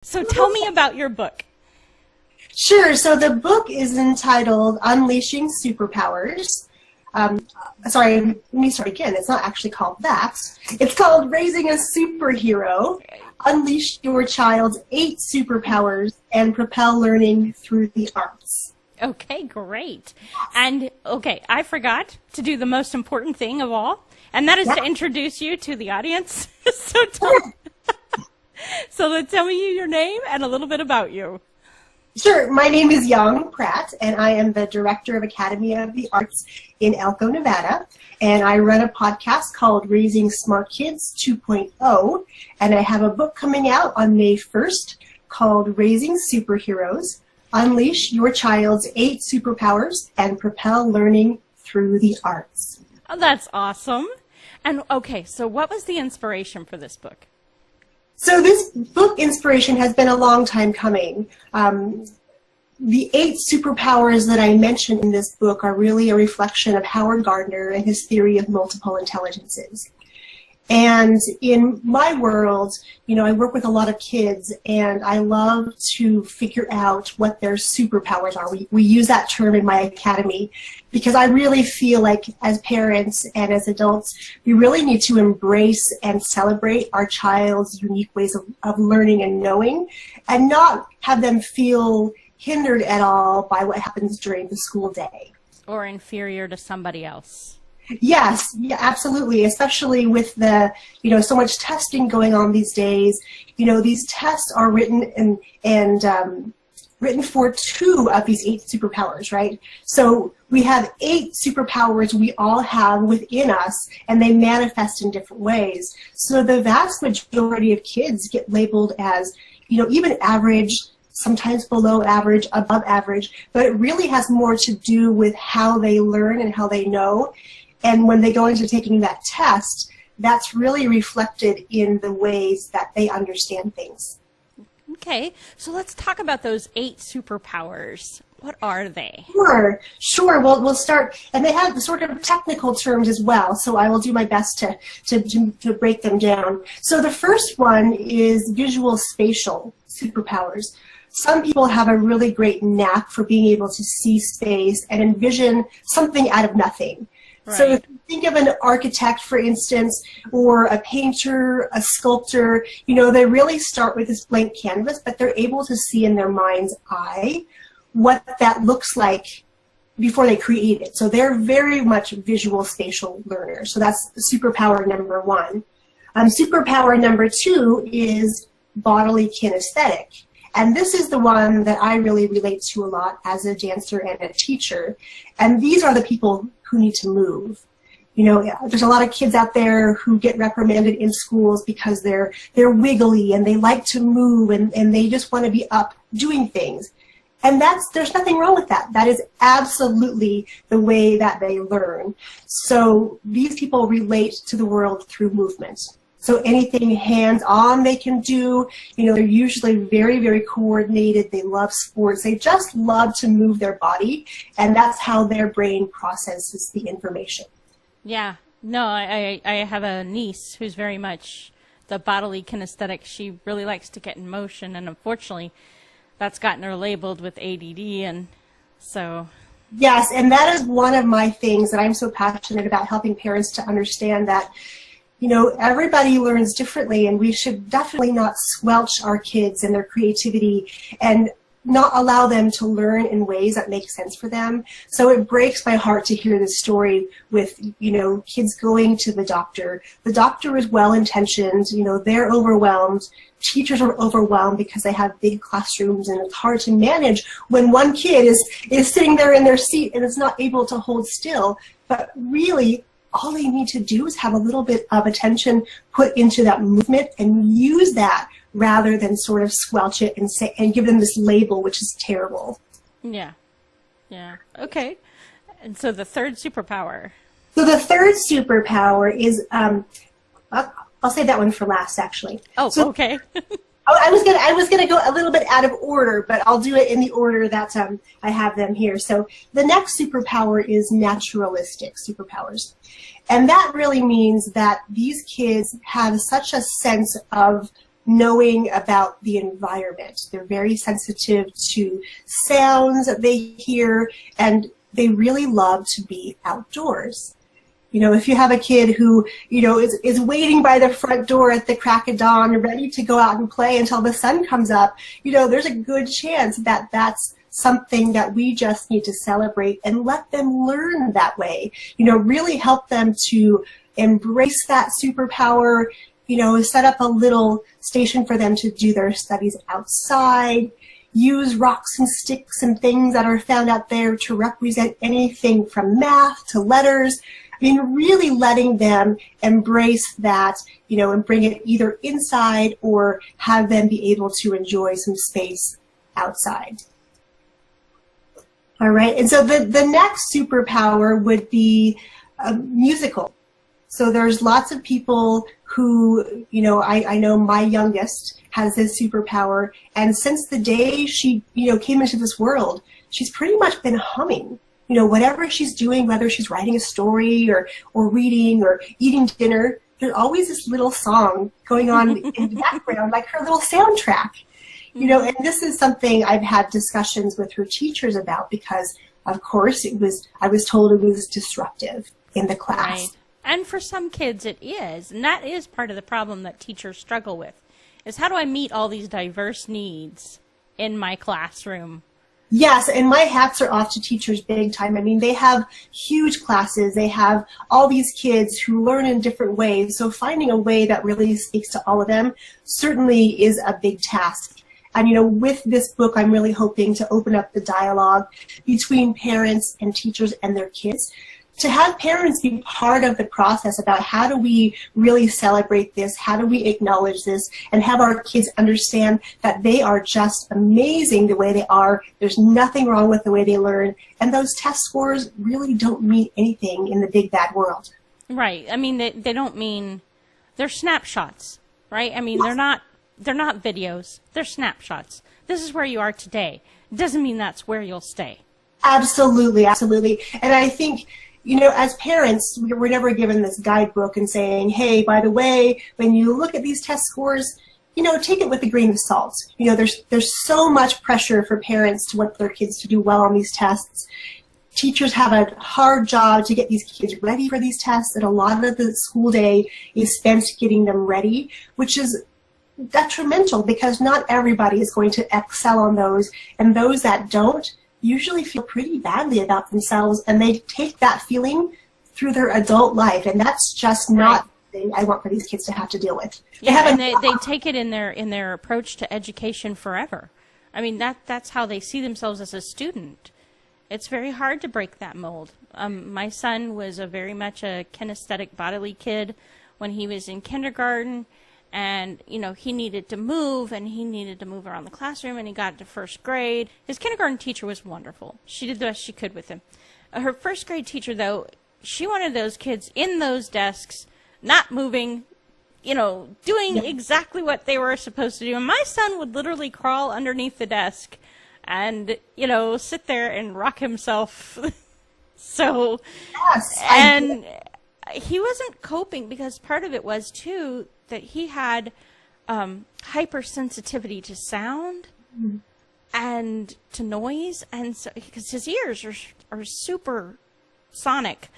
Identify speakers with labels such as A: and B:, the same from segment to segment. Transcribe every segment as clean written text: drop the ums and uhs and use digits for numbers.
A: So tell me about your book.
B: Sure. So the book is entitled Unleashing Superpowers. Sorry, let me start again. It's not actually called that. It's called Raising a Superhero. Unleash your child's 8 superpowers and propel learning through the arts.
A: Okay, great. And, okay, I forgot to do the most important thing of all, and that is to introduce you to the audience. So tell me your name and a little bit about you.
B: Sure. My name is Yong Pratt, and I am the Director of Academy of the Arts in Elko, Nevada. And I run a podcast called Raising Smart Kids 2.0, and I have a book coming out on May 1st called Raising Superheroes, Unleash Your Child's 8 Superpowers and Propel Learning Through the Arts.
A: Oh, that's awesome. And, okay, so what was the inspiration for this book?
B: So this book inspiration has been a long time coming. The 8 superpowers that I mentioned in this book are really a reflection of Howard Gardner and his theory of multiple intelligences. And in my world, you know, I work with a lot of kids, and I love to figure out what their superpowers are. We use that term in my academy because I really feel like as parents and as adults, we really need to embrace and celebrate our child's unique ways of learning and knowing, and not have them feel hindered at all by what happens during the school day.
A: Or inferior to somebody else.
B: Yes, yeah, absolutely, especially with the, you know, so much testing going on these days. You know, these tests are written and written for 2 of these 8 superpowers, right? So we have 8 superpowers we all have within us, and they manifest in different ways. So the vast majority of kids get labeled as, you know, even average, sometimes below average, above average, but it really has more to do with how they learn and how they know. And when they go into taking that test, that's really reflected in the ways that they understand things.
A: Okay, so let's talk about those 8 superpowers. What are they?
B: Sure. Well, we'll start, and they have sort of technical terms as well, so I will do my best to break them down. So the first one is visual spatial superpowers. Some people have a really great knack for being able to see space and envision something out of nothing. Right. So if you think of an architect, for instance, or a painter, a sculptor, you know, they really start with this blank canvas, but they're able to see in their mind's eye what that looks like before they create it. So they're very much visual spatial learners. So that's superpower number 1. Superpower number 2 is bodily kinesthetic. And this is the one that I really relate to a lot as a dancer and a teacher. And these are the people who need to move. You know, there's a lot of kids out there who get reprimanded in schools because they're wiggly and they like to move and they just want to be up doing things. And there's nothing wrong with that. That is absolutely the way that they learn. So these people relate to the world through movement. So anything hands-on they can do, you know, they're usually very, very coordinated. They love sports. They just love to move their body, and that's how their brain processes the information.
A: Yeah. No, I have a niece who's very much the bodily kinesthetic. She really likes to get in motion, and unfortunately, that's gotten her labeled with ADD, and so...
B: Yes, and that is one of my things that I'm so passionate about, helping parents to understand that, you know, everybody learns differently, and we should definitely not squelch our kids and their creativity and not allow them to learn in ways that make sense for them. So it breaks my heart to hear this story with, you know, kids going to the doctor. The doctor is well-intentioned, you know, they're overwhelmed. Teachers are overwhelmed because they have big classrooms, and it's hard to manage when one kid is sitting there in their seat and is not able to hold still. But really, all they need to do is have a little bit of attention put into that movement and use that rather than sort of squelch it and give them this label, which is terrible.
A: Yeah. Yeah. Okay. And so the third superpower.
B: So the third superpower is, I'll save that one for last, actually.
A: Oh, so, okay.
B: I was gonna go a little bit out of order, but I'll do it in the order that I have them here. So the next superpower is naturalistic superpowers. And that really means that these kids have such a sense of knowing about the environment. They're very sensitive to sounds that they hear, and they really love to be outdoors. You know, if you have a kid who, you know, is waiting by the front door at the crack of dawn, ready to go out and play until the sun comes up, you know, there's a good chance that that's something that we just need to celebrate and let them learn that way. You know, really help them to embrace that superpower, you know, set up a little station for them to do their studies outside, use rocks and sticks and things that are found out there to represent anything from math to letters. I mean, really letting them embrace that, you know, and bring it either inside or have them be able to enjoy some space outside. All right, and so the next superpower would be musical. So there's lots of people who, you know, I know my youngest has this superpower, and since the day she, you know, came into this world, she's pretty much been humming. You know, whatever she's doing, whether she's writing a story or reading or eating dinner, there's always this little song going on in the background, like her little soundtrack. You know, and this is something I've had discussions with her teachers about because, of course, I was told it was disruptive in the class.
A: Right. And for some kids it is, and that is part of the problem that teachers struggle with, is how do I meet all these diverse needs in my classroom?
B: Yes, and my hats are off to teachers big time. I mean, they have huge classes. They have all these kids who learn in different ways. So finding a way that really speaks to all of them certainly is a big task. And, you know, with this book, I'm really hoping to open up the dialogue between parents and teachers and their kids, to have parents be part of the process about how do we really celebrate this, how do we acknowledge this, and have our kids understand that they are just amazing the way they are. There's nothing wrong with the way they learn, and those test scores really don't mean anything in the big bad world.
A: Right. I mean, they don't mean, they're snapshots, right? I mean, they're not videos, they're snapshots. This is where you are today. It doesn't mean that's where you'll stay.
B: Absolutely, absolutely. And I think, you know, as parents, we're never given this guidebook and saying, hey, by the way, when you look at these test scores, you know, take it with a grain of salt. You know, there's so much pressure for parents to want their kids to do well on these tests. Teachers have a hard job to get these kids ready for these tests, and a lot of the school day is spent getting them ready, which is detrimental because not everybody is going to excel on those, and those that don't usually feel pretty badly about themselves, and they take that feeling through their adult life, and that's just not the thing I want for these kids to have to deal with.
A: They take it in their approach to education forever. I mean, that's how they see themselves as a student. It's very hard to break that mold. My son was very much a kinesthetic bodily kid when he was in kindergarten. And, you know, he needed to move, and he needed to move around the classroom, and he got to first grade. His kindergarten teacher was wonderful. She did the best she could with him. Her first grade teacher, though, she wanted those kids in those desks, not moving, you know, doing exactly what they were supposed to do. And my son would literally crawl underneath the desk and, you know, sit there and rock himself. So,
B: yes,
A: and he wasn't coping because part of it was, too, that he had hypersensitivity to sound and to noise, and so because his ears are super sonic,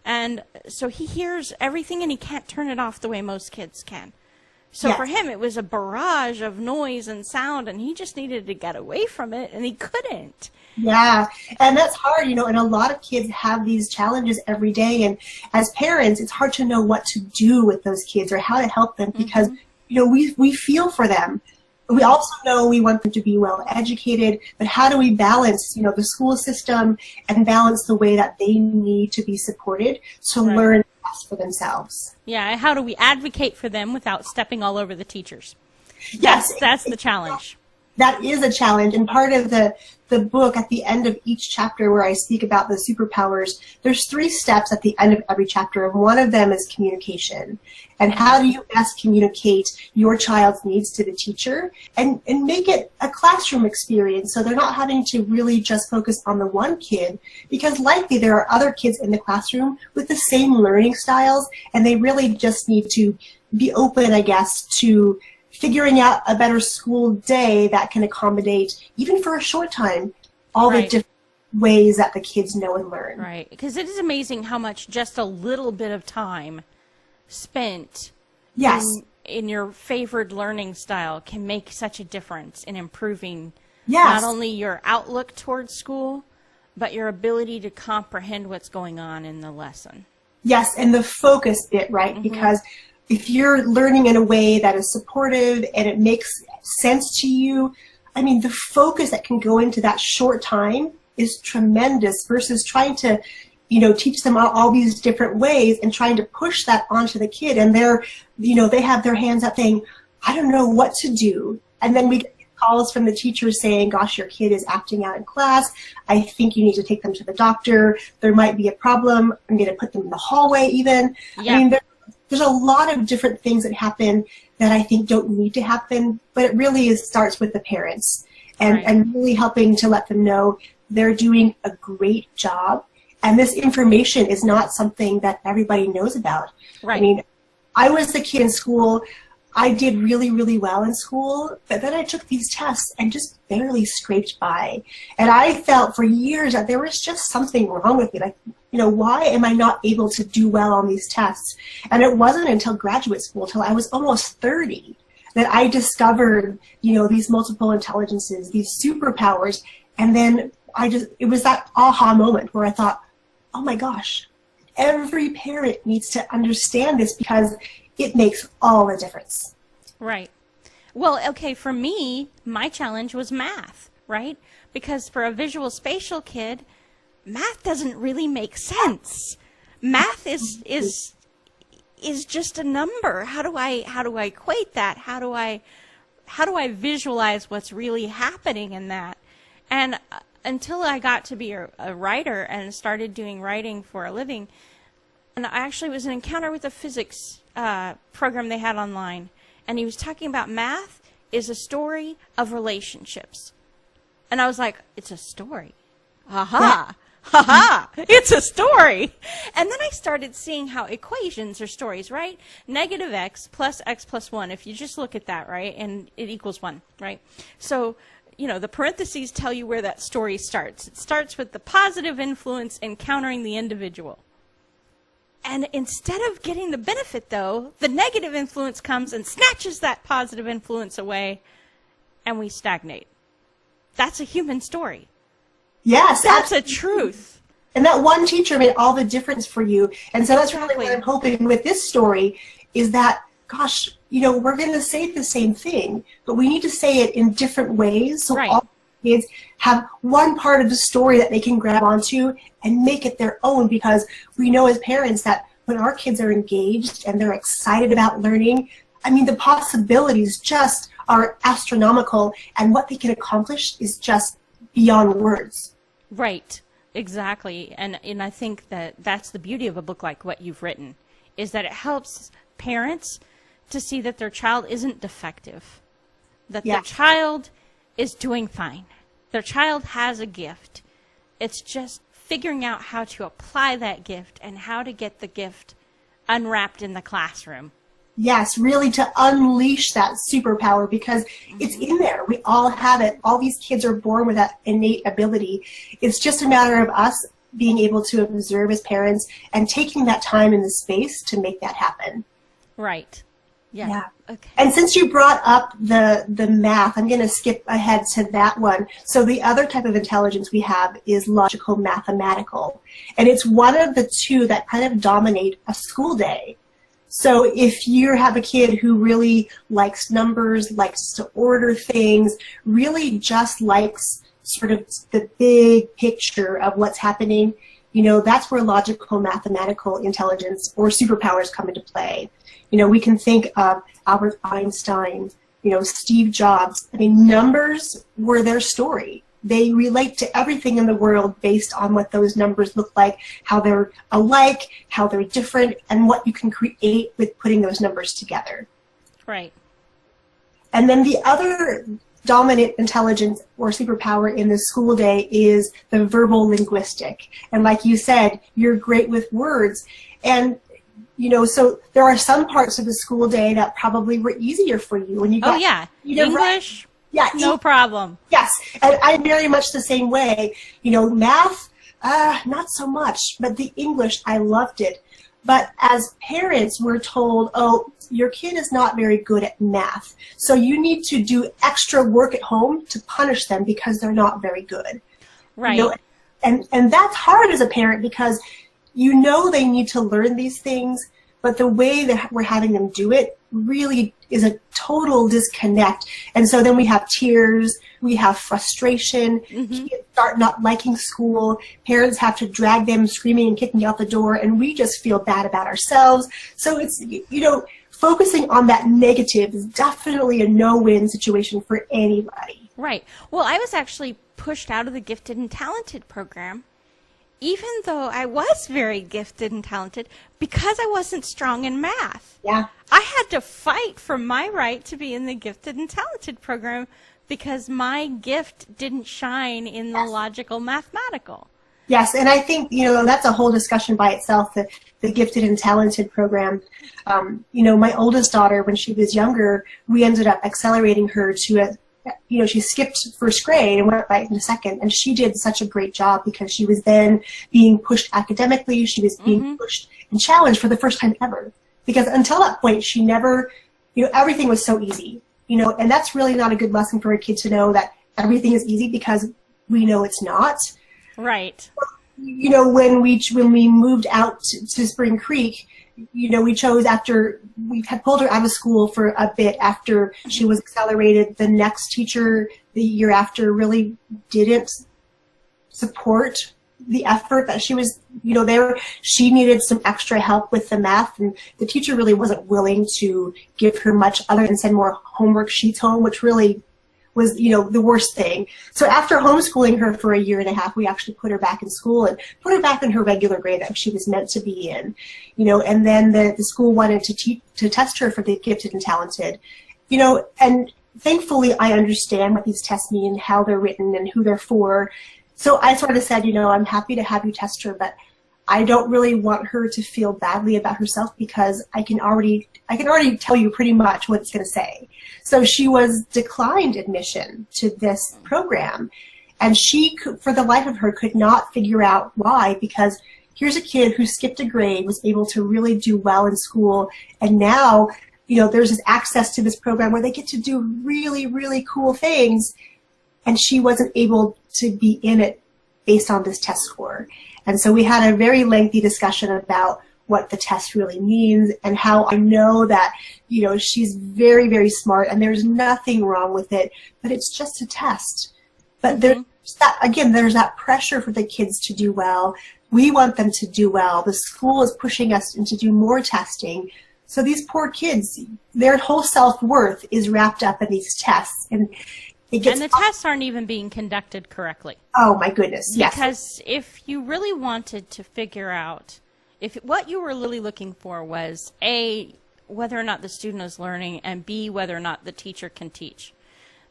A: and so he hears everything and he can't turn it off the way most kids can. So for him, it was a barrage of noise and sound, and he just needed to get away from it, and he couldn't.
B: Yeah, and that's hard, you know, and a lot of kids have these challenges every day, and as parents, it's hard to know what to do with those kids or how to help them because, you know, we feel for them. We also know we want them to be well educated, but how do we balance, you know, the school system and balance the way that they need to be supported to learn best for themselves?
A: Yeah, how do we advocate for them without stepping all over the teachers?
B: Yes,
A: that's the challenge.
B: That is a challenge, and part of the book at the end of each chapter where I speak about the superpowers, there's 3 steps at the end of every chapter, and one of them is communication. And how do you best communicate your child's needs to the teacher and make it a classroom experience so they're not having to really just focus on the one kid, because likely there are other kids in the classroom with the same learning styles, and they really just need to be open, I guess, to figuring out a better school day that can accommodate, even for a short time, all the different ways that the kids know and learn.
A: Right, because it is amazing how much just a little bit of time spent in your favored learning style can make such a difference in improving not only your outlook towards school, but your ability to comprehend what's going on in the lesson.
B: Yes, and the focus bit, right? Because if you're learning in a way that is supportive and it makes sense to you, I mean, the focus that can go into that short time is tremendous versus trying to, teach them all these different ways and trying to push that onto the kid. And they're, they have their hands up saying, I don't know what to do. And then we get calls from the teachers saying, gosh, your kid is acting out in class. I think you need to take them to the doctor. There might be a problem. I'm going to put them in the hallway even.
A: Yeah.
B: I mean, there's a lot of different things that happen that I think don't need to happen, but it really starts with the parents and really helping to let them know they're doing a great job. And this information is not something that everybody knows about.
A: Right.
B: I mean, I was the kid in school. I did really, really well in school, but then I took these tests and just barely scraped by. And I felt for years that there was just something wrong with me. Like, why am I not able to do well on these tests? And it wasn't until graduate school, till I was almost 30, that I discovered, these multiple intelligences, these superpowers. And then it was that aha moment where I thought, oh my gosh, every parent needs to understand this because it makes all the difference.
A: Right. Well, okay, for me, my challenge was math, right? Because for a visual spatial kid, math doesn't really make sense. Math is just a number. How do I equate that? How do I visualize what's really happening in that? And until I got to be a writer and started doing writing for a living, and I actually was an encounter with a physics program they had online, and he was talking about math is a story of relationships. And I was like, it's a story. Aha! Ha-ha! It's a story! And then I started seeing how equations are stories, right? Negative x plus 1, if you just look at that, right? And it equals 1, right? So, the parentheses tell you where that story starts. It starts with the positive influence encountering the individual. And instead of getting the benefit, though, the negative influence comes and snatches that positive influence away, and we stagnate. That's a human story.
B: Yes,
A: that's a truth.
B: And that one teacher made all the difference for you. And so that's really what I'm hoping with this story is that, gosh, we're going to say the same thing, but we need to say it in different ways so all kids have one part of the story that they can grab onto and make it their own, because we know as parents that when our kids are engaged and they're excited about learning, I mean, the possibilities just are astronomical, and what they can accomplish is just beyond words.
A: Right, exactly. And I think that's the beauty of a book like what you've written, is that it helps parents to see that their child isn't defective, that their child is doing fine. Their child has a gift. It's just figuring out how to apply that gift and how to get the gift unwrapped in the classroom.
B: Yes, really to unleash that superpower, because it's in there. We all have it. All these kids are born with that innate ability. It's just a matter of us being able to observe as parents and taking that time and the space to make that happen.
A: Right. Yeah. Okay.
B: And since you brought up the math, I'm going to skip ahead to that one. So the other type of intelligence we have is logical mathematical. And it's one of the two that kind of dominate a school day. So if you have a kid who really likes numbers, likes to order things, really just likes sort of the big picture of what's happening, that's where logical mathematical intelligence or superpowers come into play. We can think of Albert Einstein, Steve Jobs. I mean, numbers were their story. They relate to everything in the world based on what those numbers look like, how they're alike, how they're different, and what you can create with putting those numbers together.
A: Right.
B: And then the other dominant intelligence or superpower in the school day is the verbal linguistic. And like you said, you're great with words. And So there are some parts of the school day that probably were easier for you. When you got,
A: English, no problem.
B: Yes, and I'm very much the same way. Math, not so much, but the English, I loved it. But as parents, we're told, oh, your kid is not very good at math, so you need to do extra work at home to punish them because they're not very good.
A: Right.
B: And that's hard as a parent because they need to learn these things, but the way that we're having them do it really is a total disconnect. And so then we have tears, we have frustration, kids start not liking school, parents have to drag them screaming and kicking out the door, and we just feel bad about ourselves. So it's, focusing on that negative is definitely a no-win situation for anybody.
A: Right. Well, I was actually pushed out of the gifted and talented program, even though I was very gifted and talented, because I wasn't strong in math.
B: Yeah.
A: I had to fight for my right to be in the gifted and talented program because my gift didn't shine in the logical mathematical.
B: Yes, and I think, that's a whole discussion by itself, the gifted and talented program. My oldest daughter, when she was younger, we ended up accelerating her to she skipped first grade and went right into second, and she did such a great job because she was then being pushed academically, she was being pushed and challenged for the first time ever. Because until that point, she never, everything was so easy, and that's really not a good lesson for a kid to know that everything is easy because we know it's not.
A: Right.
B: When we moved out to Spring Creek, we chose after we had pulled her out of school for a bit after she was accelerated. The next teacher the year after really didn't support the effort that she was, she needed some extra help with the math, and the teacher really wasn't willing to give her much other than send more homework sheets home, which really was, the worst thing. So after homeschooling her for a year and a half, we actually put her back in school and put her back in her regular grade that she was meant to be in, and then the school wanted to test her for the gifted and talented, and thankfully I understand what these tests mean, how they're written and who they're for. So I sort of said, I'm happy to have you test her, but I don't really want her to feel badly about herself because I can already tell you pretty much what it's going to say. So she was declined admission to this program, and she, for the life of her, could not figure out why, because here's a kid who skipped a grade, was able to really do well in school, and now, there's this access to this program where they get to do really, really cool things, and she wasn't able to be in it based on this test score. And so we had a very lengthy discussion about what the test really means and how I know that, she's very, very smart and there's nothing wrong with it, but it's just a test. But there's that pressure for the kids to do well. We want them to do well. The school is pushing us to do more testing. So these poor kids, their whole self-worth is wrapped up in these tests. And the
A: tests aren't even being conducted correctly.
B: Oh, my goodness, yes.
A: Because if you really wanted to figure out, if what you were really looking for was, A, whether or not the student is learning, and B, whether or not the teacher can teach,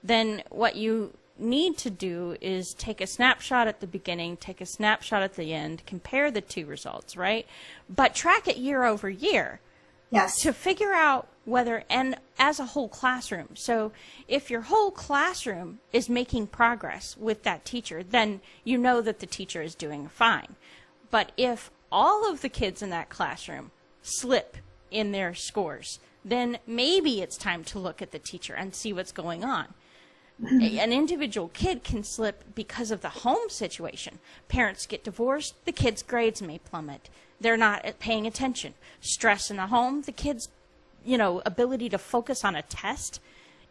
A: then what you need to do is take a snapshot at the beginning, take a snapshot at the end, compare the two results, right? But track it year over year.
B: Yes.
A: To figure out whether, and as a whole classroom. So if your whole classroom is making progress with that teacher, then you know that the teacher is doing fine. But if all of the kids in that classroom slip in their scores, then maybe it's time to look at the teacher and see what's going on. An individual kid can slip because of the home situation. Parents get divorced, the kid's grades may plummet. They're not paying attention. Stress in the home, the kid's, ability to focus on a test,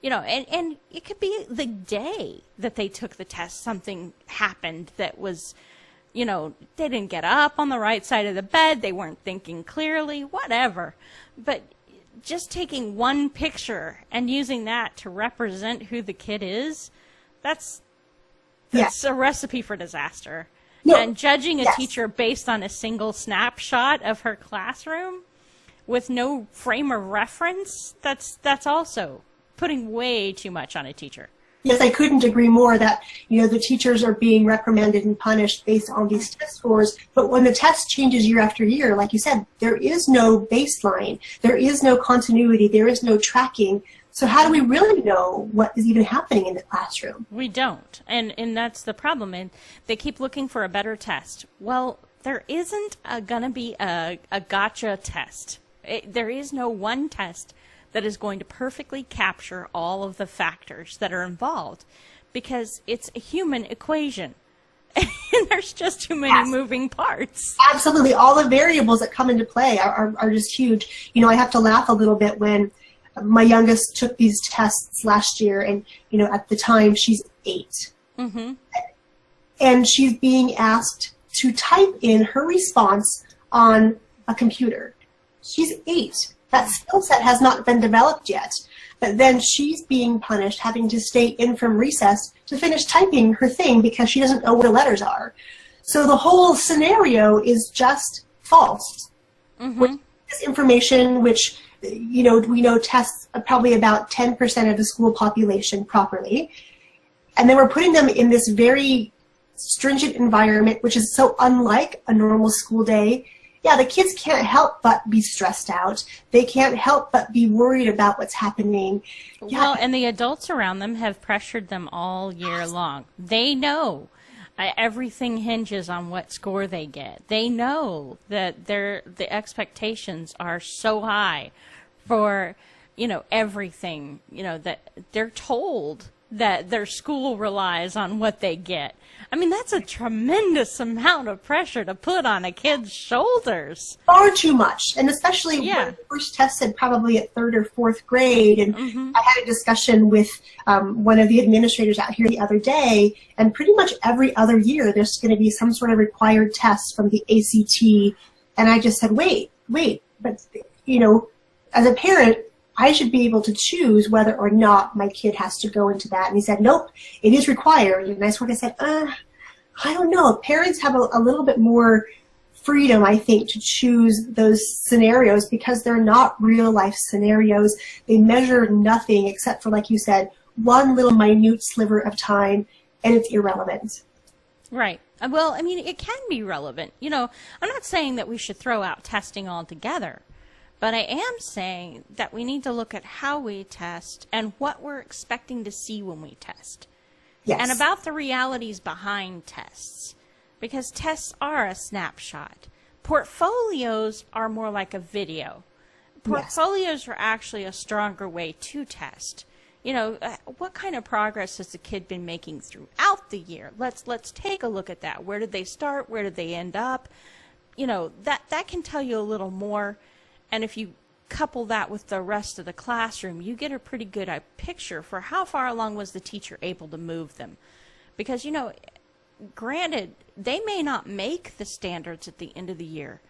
A: and it could be the day that they took the test, something happened that was, they didn't get up on the right side of the bed, they weren't thinking clearly, whatever. But just taking one picture and using that to represent who the kid is, that's a recipe for disaster. No, and judging a teacher based on a single snapshot of her classroom with no frame of reference, that's also putting way too much on a teacher.
B: Yes, I couldn't agree more that, the teachers are being reprimanded and punished based on these test scores. But when the test changes year after year, like you said, there is no baseline. There is no continuity. There is no tracking. So how do we really know what is even happening in the classroom?
A: We don't. And that's the problem. And they keep looking for a better test. Well, there isn't going to be a gotcha test. There is no one test that is going to perfectly capture all of the factors that are involved, because it's a human equation. And there's just too many moving parts.
B: Absolutely. All the variables that come into play are just huge. I have to laugh a little bit when my youngest took these tests last year, and, at the time she's 8.
A: Mm-hmm.
B: And she's being asked to type in her response on a computer. She's 8. That skill set has not been developed yet. But then she's being punished, having to stay in from recess to finish typing her thing because she doesn't know where the letters are. So the whole scenario is just false.
A: Mm-hmm.
B: With this information, which, we know tests probably about 10% of the school population properly. And then we're putting them in this very stringent environment, which is so unlike a normal school day. Yeah, the kids can't help but be stressed out. They can't help but be worried about what's happening. Yeah.
A: Well, and the adults around them have pressured them all year long. They know everything hinges on what score they get. They know that the expectations are so high for, everything, that they're told that their school relies on what they get. I mean, that's a tremendous amount of pressure to put on a kid's shoulders.
B: Far too much, and especially when the first tested probably at 3rd or 4th grade. And I had a discussion with one of the administrators out here the other day, and pretty much every other year there's going to be some sort of required test from the ACT. And I just said, wait, but, as a parent, I should be able to choose whether or not my kid has to go into that. And he said, nope, it is required. And I sort of said, I don't know. Parents have a little bit more freedom, I think, to choose those scenarios because they're not real life scenarios. They measure nothing except for, like you said, one little minute sliver of time, and it's irrelevant.
A: Right. Well, I mean, it can be relevant. I'm not saying that we should throw out testing altogether. But I am saying that we need to look at how we test and what we're expecting to see when we test.
B: Yes.
A: And about the realities behind tests. Because tests are a snapshot. Portfolios are more like a video. Portfolios are actually a stronger way to test. What kind of progress has the kid been making throughout the year? Let's take a look at that. Where did they start? Where did they end up? That can tell you a little more. And if you couple that with the rest of the classroom, you get a pretty good picture for how far along was the teacher able to move them. Because, granted, they may not make the standards at the end of the year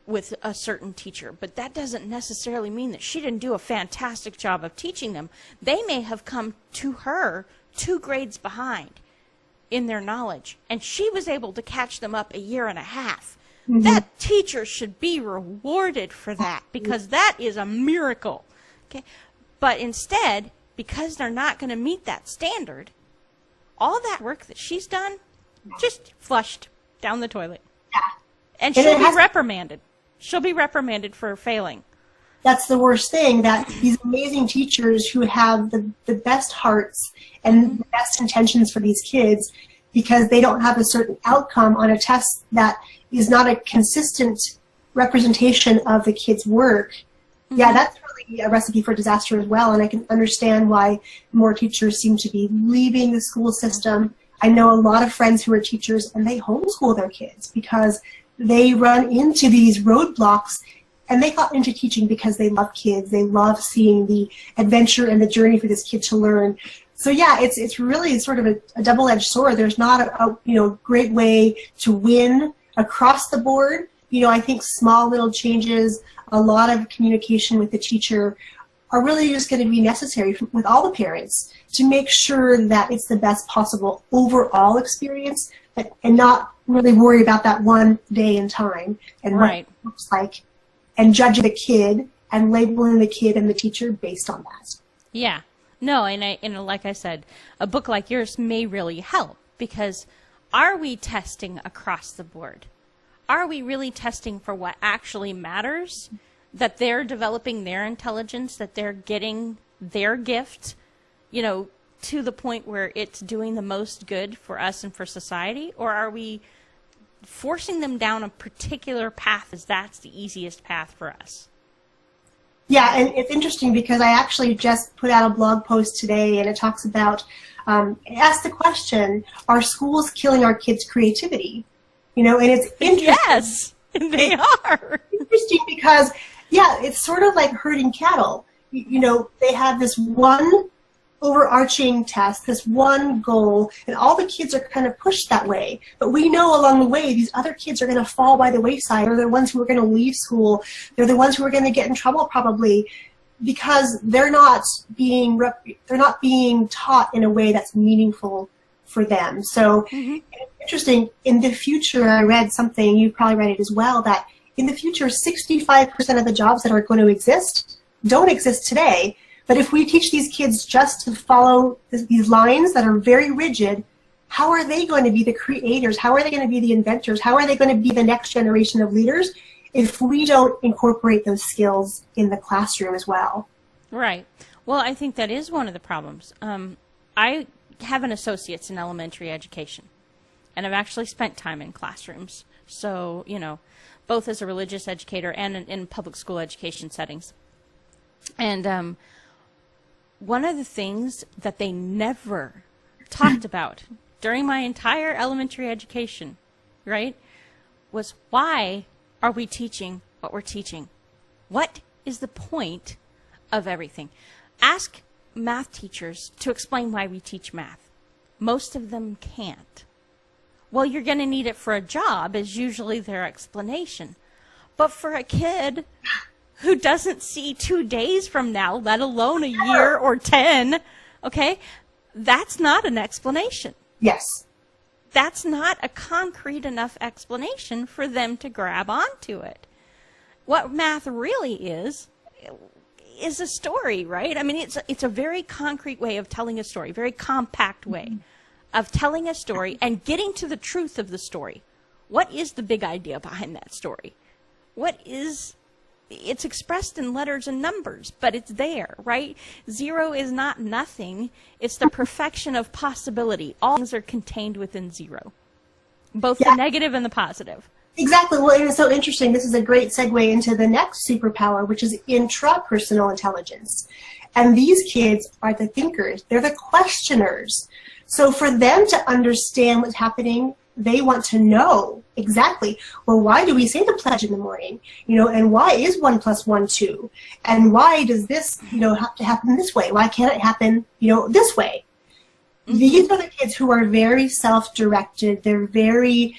A: with a certain teacher, but that doesn't necessarily mean that she didn't do a fantastic job of teaching them. They may have come to her 2 grades behind in their knowledge, and she was able to catch them up a year and a half. Mm-hmm. That teacher should be rewarded for that because that is a miracle. Okay, but instead, because they're not going to meet that standard, all that work that she's done just flushed down the toilet.
B: Yeah.
A: And she'll be reprimanded. She'll be reprimanded for failing.
B: That's the worst thing, that these amazing teachers who have the best hearts and the best intentions for these kids, because they don't have a certain outcome on a test that is not a consistent representation of the kid's work. Mm-hmm. Yeah, that's really a recipe for disaster as well, and I can understand why more teachers seem to be leaving the school system. I know a lot of friends who are teachers, and they homeschool their kids because they run into these roadblocks, and they got into teaching because they love kids. They love seeing the adventure and the journey for this kid to learn. So yeah, it's really sort of a double-edged sword. There's not a great way to win across the board. I think small little changes, a lot of communication with the teacher are really just going to be necessary with all the parents to make sure that it's the best possible overall experience, and not really worry about that one day in time and what it looks like, and judging the kid and labeling the kid and the teacher based on that.
A: Yeah. No, and like I said, a book like yours may really help, because are we testing across the board? Are we really testing for what actually matters? That they're developing their intelligence, that they're getting their gift, to the point where it's doing the most good for us and for society? Or are we forcing them down a particular path as that's the easiest path for us?
B: Yeah, and it's interesting because I actually just put out a blog post today, and it talks about, it asks the question, are schools killing our kids' creativity? And it's interesting.
A: Yes, they are.
B: Interesting because, yeah, it's sort of like herding cattle. They have this one overarching test, this one goal, and all the kids are kind of pushed that way. But we know along the way these other kids are going to fall by the wayside, or they're the ones who are going to leave school. They're the ones who are going to get in trouble probably because they're not being taught in a way that's meaningful for them. So it's interesting. In the future, I read something, you probably read it as well, that in the future 65% of the jobs that are going to exist don't exist today. But if we teach these kids just to follow these lines that are very rigid, how are they going to be the creators? How are they going to be the inventors? How are they going to be the next generation of leaders if we don't incorporate those skills in the classroom as well?
A: Right. Well, I think that is one of the problems. I have an associate's in elementary education, and I've actually spent time in classrooms. So, both as a religious educator and in public school education settings. And one of the things that they never talked about during my entire elementary education, right, was why are we teaching what we're teaching? What is the point of everything? Ask math teachers to explain why we teach math. Most of them can't. Well, you're going to need it for a job is usually their explanation. But for a kid who doesn't see 2 days from now, let alone a year or 10, okay, that's not an explanation.
B: Yes.
A: That's not a concrete enough explanation for them to grab onto it. What math really is a story, right? I mean, it's a very concrete way of telling a story, very compact way of telling a story and getting to the truth of the story. What is the big idea behind that story? It's expressed in letters and numbers, but it's there, right? Zero is not nothing. It's the perfection of possibility. All things are contained within zero, both the negative and the positive.
B: Exactly. Well, it is so interesting. This is a great segue into the next superpower, which is intrapersonal intelligence. And these kids are the thinkers. They're the questioners. So for them to understand what's happening, they want to know exactly, well, why do we say the pledge in the morning? And why is 1 + 1 2? And why does this, have to happen this way? Why can't it happen, this way? Mm-hmm. These are the kids who are very self-directed. They're very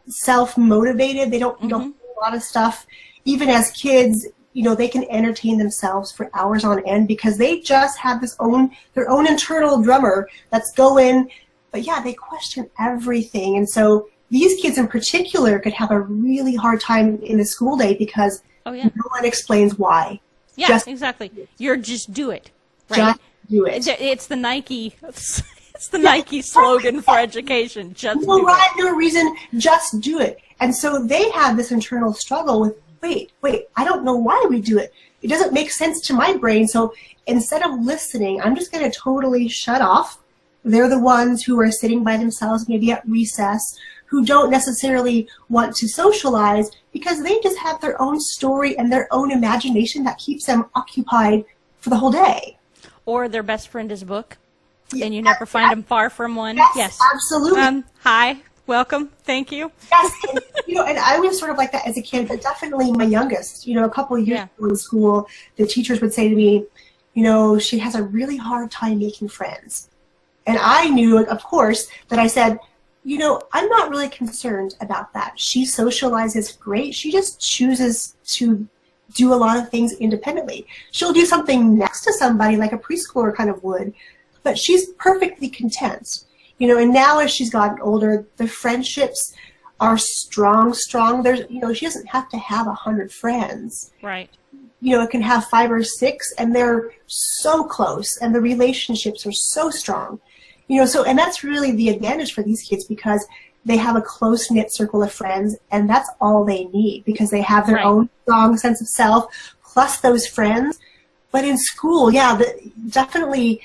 B: self-motivated. They don't do a lot of stuff. Even as kids, they can entertain themselves for hours on end because they just have their own internal drummer that's going. But yeah, they question everything. And so these kids in particular could have a really hard time in the school day because no one explains why.
A: Yeah, exactly. You're just do it. Right?
B: Just do it.
A: It's the Nike Nike slogan for education. Just
B: no
A: do
B: rhyme,
A: it.
B: no reason, just do it. And so they have this internal struggle with, wait, I don't know why we do it. It doesn't make sense to my brain. So instead of listening, I'm just going to totally shut off. They're the ones who are sitting by themselves, maybe at recess, who don't necessarily want to socialize because they just have their own story and their own imagination that keeps them occupied for the whole day.
A: Or their best friend is a book, and you never find them far from one.
B: Yes, absolutely.
A: Hi, welcome, thank you.
B: Yes, and, and I was sort of like that as a kid, but definitely my youngest, a couple of years ago in school, the teachers would say to me, she has a really hard time making friends. And I knew, of course, that I said, I'm not really concerned about that. She socializes great. She just chooses to do a lot of things independently. She'll do something next to somebody like a preschooler kind of would, but she's perfectly content. And now as she's gotten older, the friendships are strong. There's, she doesn't have to have 100 friends.
A: Right.
B: it can have 5 or 6, and they're so close, and the relationships are so strong. And that's really the advantage for these kids, because they have a close-knit circle of friends, and that's all they need, because they have their own strong sense of self, plus those friends. But in school, definitely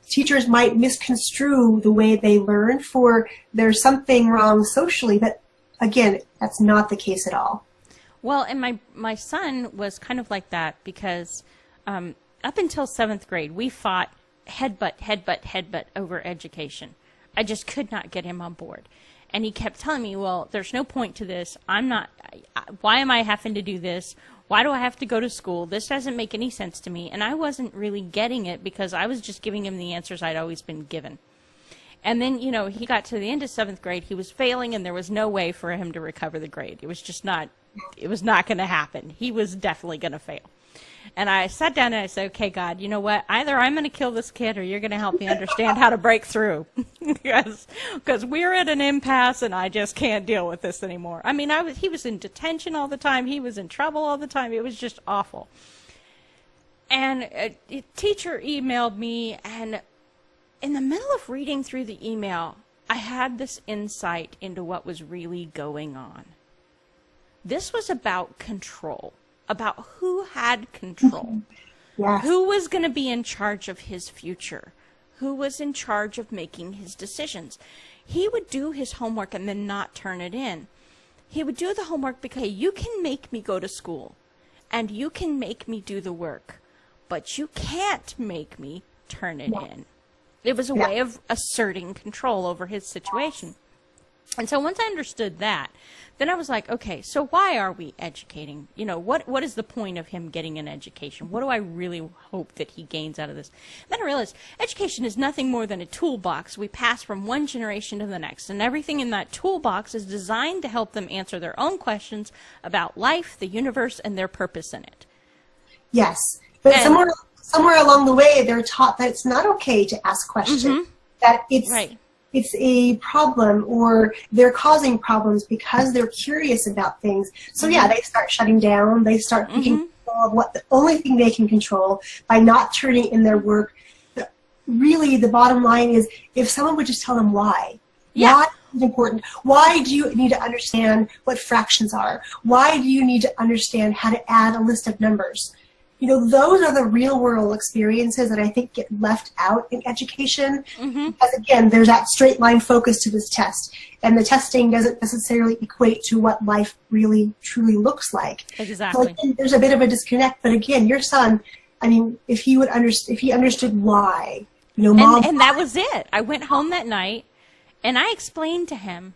B: teachers might misconstrue the way they learn for there's something wrong socially, but again, that's not the case at all.
A: Well, and my son was kind of like that, because up until 7th grade, we fought headbutt over education. I just could not get him on board. And he kept telling me, well, there's no point to this. Why am I having to do this? Why do I have to go to school? This doesn't make any sense to me. And I wasn't really getting it, because I was just giving him the answers I'd always been given. And then, he got to the end of 7th grade. He was failing, and there was no way for him to recover the grade. It was not going to happen. He was definitely going to fail. And I sat down and I said, okay, God, you know what? Either I'm going to kill this kid, or you're going to help me understand how to break through. Because we're at an impasse, and I just can't deal with this anymore. I mean, he was in detention all the time. He was in trouble all the time. It was just awful. And a teacher emailed me, and in the middle of reading through the email, I had this insight into what was really going on. This was about control. About who had control, who was going to be in charge of his future, who was in charge of making his decisions. He would do his homework and then not turn it in. He would do the homework because, hey, you can make me go to school, and you can make me do the work, but you can't make me turn it in. It was a way of asserting control over his situation. And so once I understood that, then I was like, okay, so why are we educating? What is the point of him getting an education? What do I really hope that he gains out of this? Then I realized education is nothing more than a toolbox we pass from one generation to the next, and everything in that toolbox is designed to help them answer their own questions about life, the universe, and their purpose in it.
B: Yes, but somewhere along the way, they're taught that it's not okay to ask questions, that it's a problem, or they're causing problems because they're curious about things. So they start shutting down. They start taking control of what the only thing they can control by not turning in their work. Really, the bottom line is, if someone would just tell them why is important. Why do you need to understand what fractions are? Why do you need to understand how to add a list of numbers? Those are the real-world experiences that I think get left out in education. Because, again, there's that straight-line focus to this test. And the testing doesn't necessarily equate to what life really, truly looks like.
A: Exactly.
B: So I think there's a bit of a disconnect. But, again, your son, if he understood why, Mom...
A: And that was it. I went home that night, and I explained to him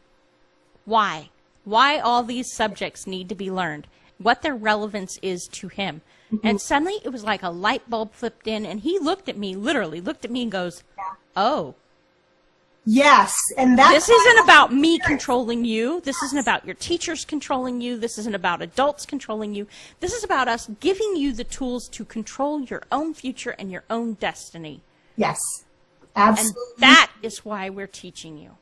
A: why all these subjects need to be learned, what their relevance is to him. And suddenly it was like a light bulb flipped in, and he literally looked at me and goes, oh.
B: Yes, and that's...
A: This isn't about me controlling you. This isn't about your teachers controlling you. This isn't about adults controlling you. This is about us giving you the tools to control your own future and your own destiny.
B: Yes, absolutely.
A: And that is why we're teaching you.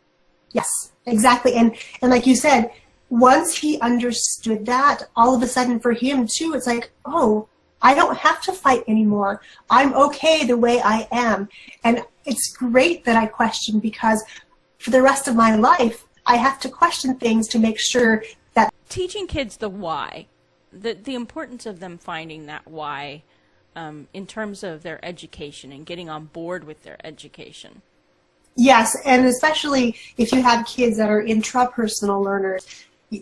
B: Yes, exactly. And like you said, once he understood that, all of a sudden for him too, it's like, oh, I don't have to fight anymore. I'm okay the way I am. And it's great that I question, because for the rest of my life, I have to question things to make sure that...
A: Teaching kids the why, the importance of them finding that why in terms of their education and getting on board with their education.
B: Yes, and especially if you have kids that are intrapersonal learners,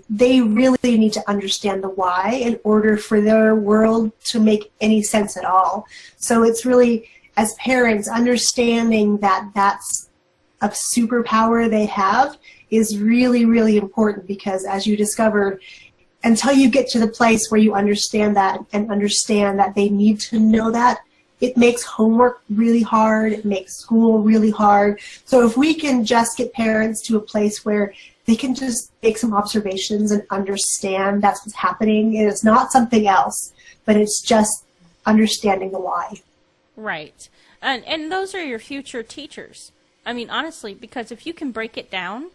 B: they really need to understand the why in order for their world to make any sense at all. So it's really, as parents, understanding that that's a superpower they have is really, really important, because as you discovered, until you get to the place where you understand that and understand that they need to know that, it makes homework really hard, it makes school really hard. So if we can just get parents to a place where they can just make some observations and understand that's what's happening, and it's not something else, but it's just understanding the why.
A: Right. And those are your future teachers. I mean, honestly, because if you can break it down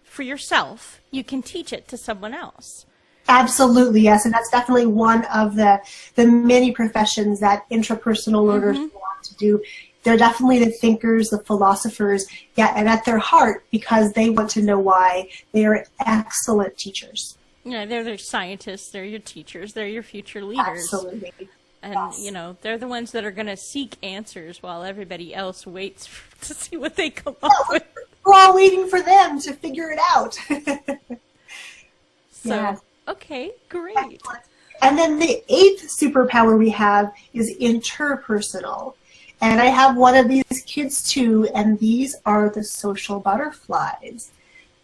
A: for yourself, you can teach it to someone else.
B: Absolutely, yes, and that's definitely one of the many professions that intrapersonal learners want to do. They're definitely the thinkers, the philosophers, yeah, and at their heart, because they want to know why, they are excellent teachers.
A: Yeah, they're their scientists, they're your teachers, they're your future leaders.
B: Absolutely.
A: And,
B: Yes.
A: you know, they're the ones that are going to seek answers while everybody else waits to see what they come up with.
B: We're all waiting for them to figure it out.
A: So,
B: Yes.
A: okay, great.
B: Excellent. And then the 8th superpower we have is interpersonal. And I have one of these kids too, and these are the social butterflies.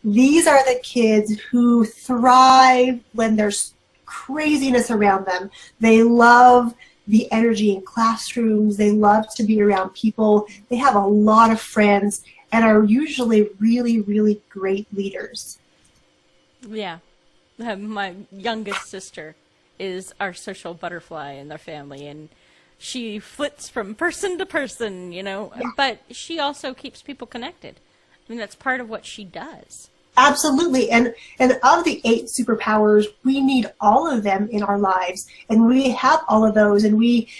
B: These are the kids who thrive when there's craziness around them. They love the energy in classrooms. They love to be around people. They have a lot of friends and are usually really, really great leaders.
A: Yeah. My youngest sister is our social butterfly in their family, and she flits from person to person, you know, but she also keeps people connected. I mean, that's part of what she does.
B: Absolutely, and of the 8 superpowers, we need all of them in our lives, and we have all of those, and we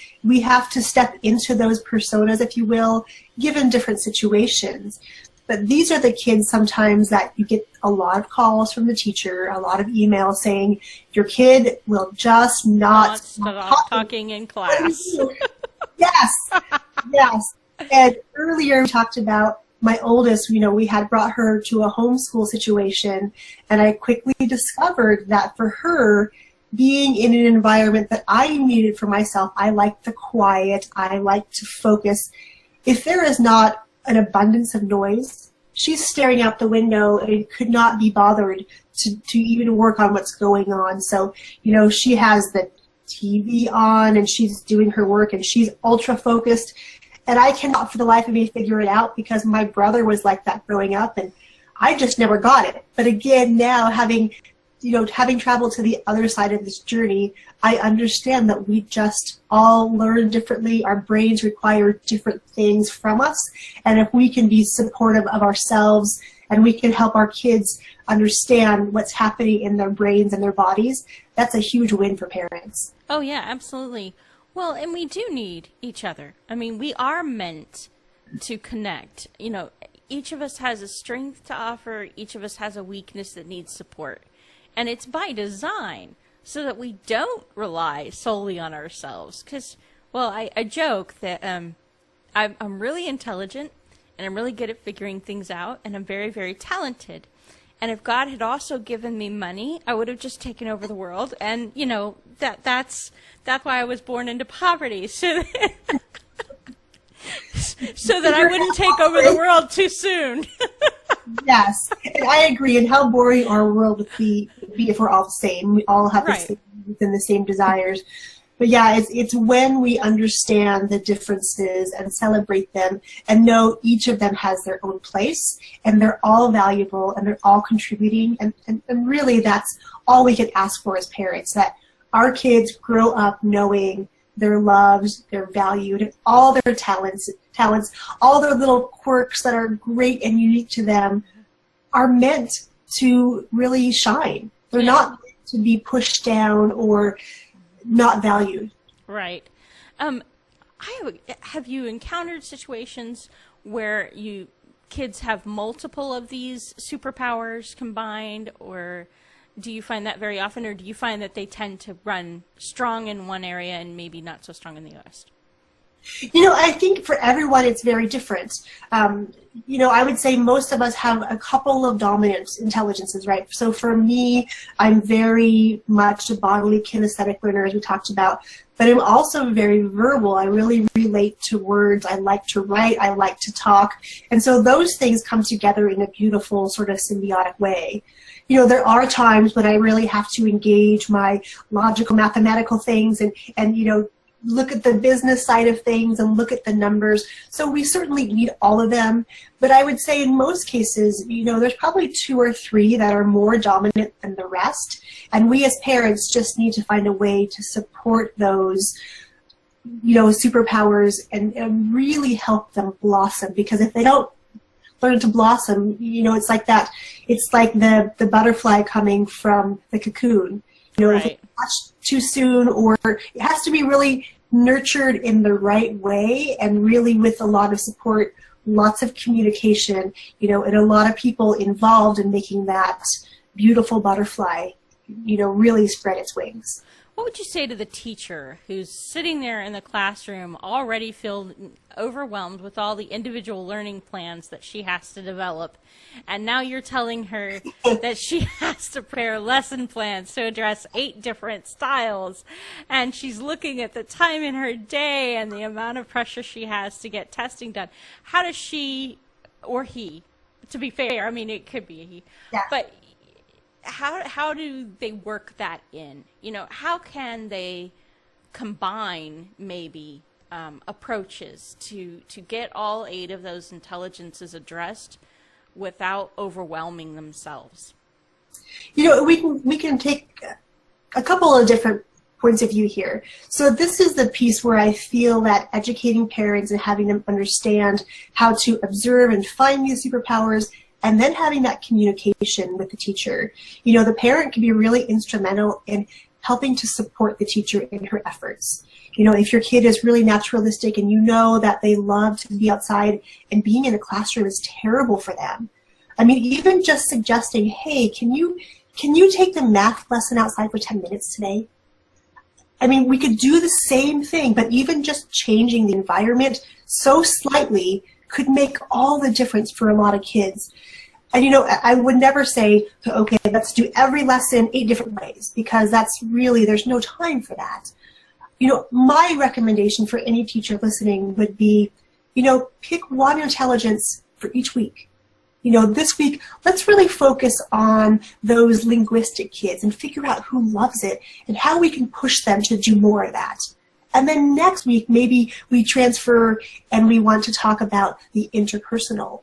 B: have to step into those personas, if you will, given different situations. But these are the kids sometimes that you get a lot of calls from the teacher, a lot of emails saying, your kid will just not
A: stop talking in class.
B: Yes, yes. And earlier we talked about my oldest, you know, we had brought her to a homeschool situation, and I quickly discovered that for her, being in an environment that I needed for myself, I like the quiet, I like to focus. If there is not an abundance of noise, she's staring out the window and could not be bothered to even work on what's going on. So, you know, she has the TV on and she's doing her work and she's ultra focused. And I cannot for the life of me figure it out because my brother was like that growing up and I just never got it. But again, now having traveled to the other side of this journey, I understand that we just all learn differently. Our brains require different things from us. And if we can be supportive of ourselves and we can help our kids understand what's happening in their brains and their bodies, that's a huge win for parents.
A: Oh, yeah, absolutely. Well, and we do need each other. I mean, we are meant to connect. You know, each of us has a strength to offer. Each of us has a weakness that needs support. And it's by design so that we don't rely solely on ourselves. Because, well, I joke that I'm really intelligent and I'm really good at figuring things out and I'm very, very talented. And if God had also given me money, I would have just taken over the world. And, you know, that's why I was born into poverty. So that I wouldn't take over the world too soon.
B: Yes, and I agree. And how boring our world would be if we're all the same. We all have the same, within the same desires. But yeah, it's when we understand the differences and celebrate them and know each of them has their own place and they're all valuable and they're all contributing. And really that's all we can ask for as parents, that our kids grow up knowing they're loved, they're valued, and all their talents, all their little quirks that are great and unique to them are meant to really shine. They're not meant to be pushed down or not valued.
A: Right. Have you encountered situations where kids have multiple of these superpowers combined, or do you find that very often, or do you find that they tend to run strong in one area and maybe not so strong in the rest?
B: You know, I think for everyone it's very different. You know, I would say most of us have a couple of dominant intelligences, right? So for me, I'm very much a bodily kinesthetic learner, as we talked about, but I'm also very verbal. I really relate to words. I like to write. I like to talk. And so those things come together in a beautiful sort of symbiotic way. You know, there are times when I really have to engage my logical, mathematical things and you know, look at the business side of things and look at the numbers. So we certainly need all of them. But I would say in most cases, you know, there's probably 2 or 3 that are more dominant than the rest. And we as parents just need to find a way to support those, you know, superpowers and really help them blossom. Because if they don't learn to blossom, you know, it's like that. It's like the butterfly coming from the cocoon. If it's watched too soon, or it has to be really nurtured in the right way and really with a lot of support, lots of communication, and a lot of people involved in making that beautiful butterfly, really spread its wings.
A: What would you say to the teacher who's sitting there in the classroom already feel overwhelmed with all the individual learning plans that she has to develop, and now you're telling her that she has to prepare lesson plans to address 8 different styles, and she's looking at the time in her day and the amount of pressure she has to get testing done? How does she, or he, to be fair, I mean, it could be a he, but how do they work that in? How can they combine maybe approaches to get all 8 of those intelligences addressed without overwhelming themselves?
B: We can take a couple of different points of view here. So this is the piece where I feel that educating parents and having them understand how to observe and find these superpowers, and then having that communication with the teacher. The parent can be really instrumental in helping to support the teacher in her efforts. If your kid is really naturalistic and that they love to be outside, and being in a classroom is terrible for them. I mean, even just suggesting, hey, can you take the math lesson outside for 10 minutes today? I mean, we could do the same thing, but even just changing the environment so slightly could make all the difference for a lot of kids. And I would never say, okay, let's do every lesson 8 different ways, because there's no time for that. My recommendation for any teacher listening would be, pick one intelligence for each week. This week, let's really focus on those linguistic kids and figure out who loves it and how we can push them to do more of that. And then next week, maybe we transfer and we want to talk about the interpersonal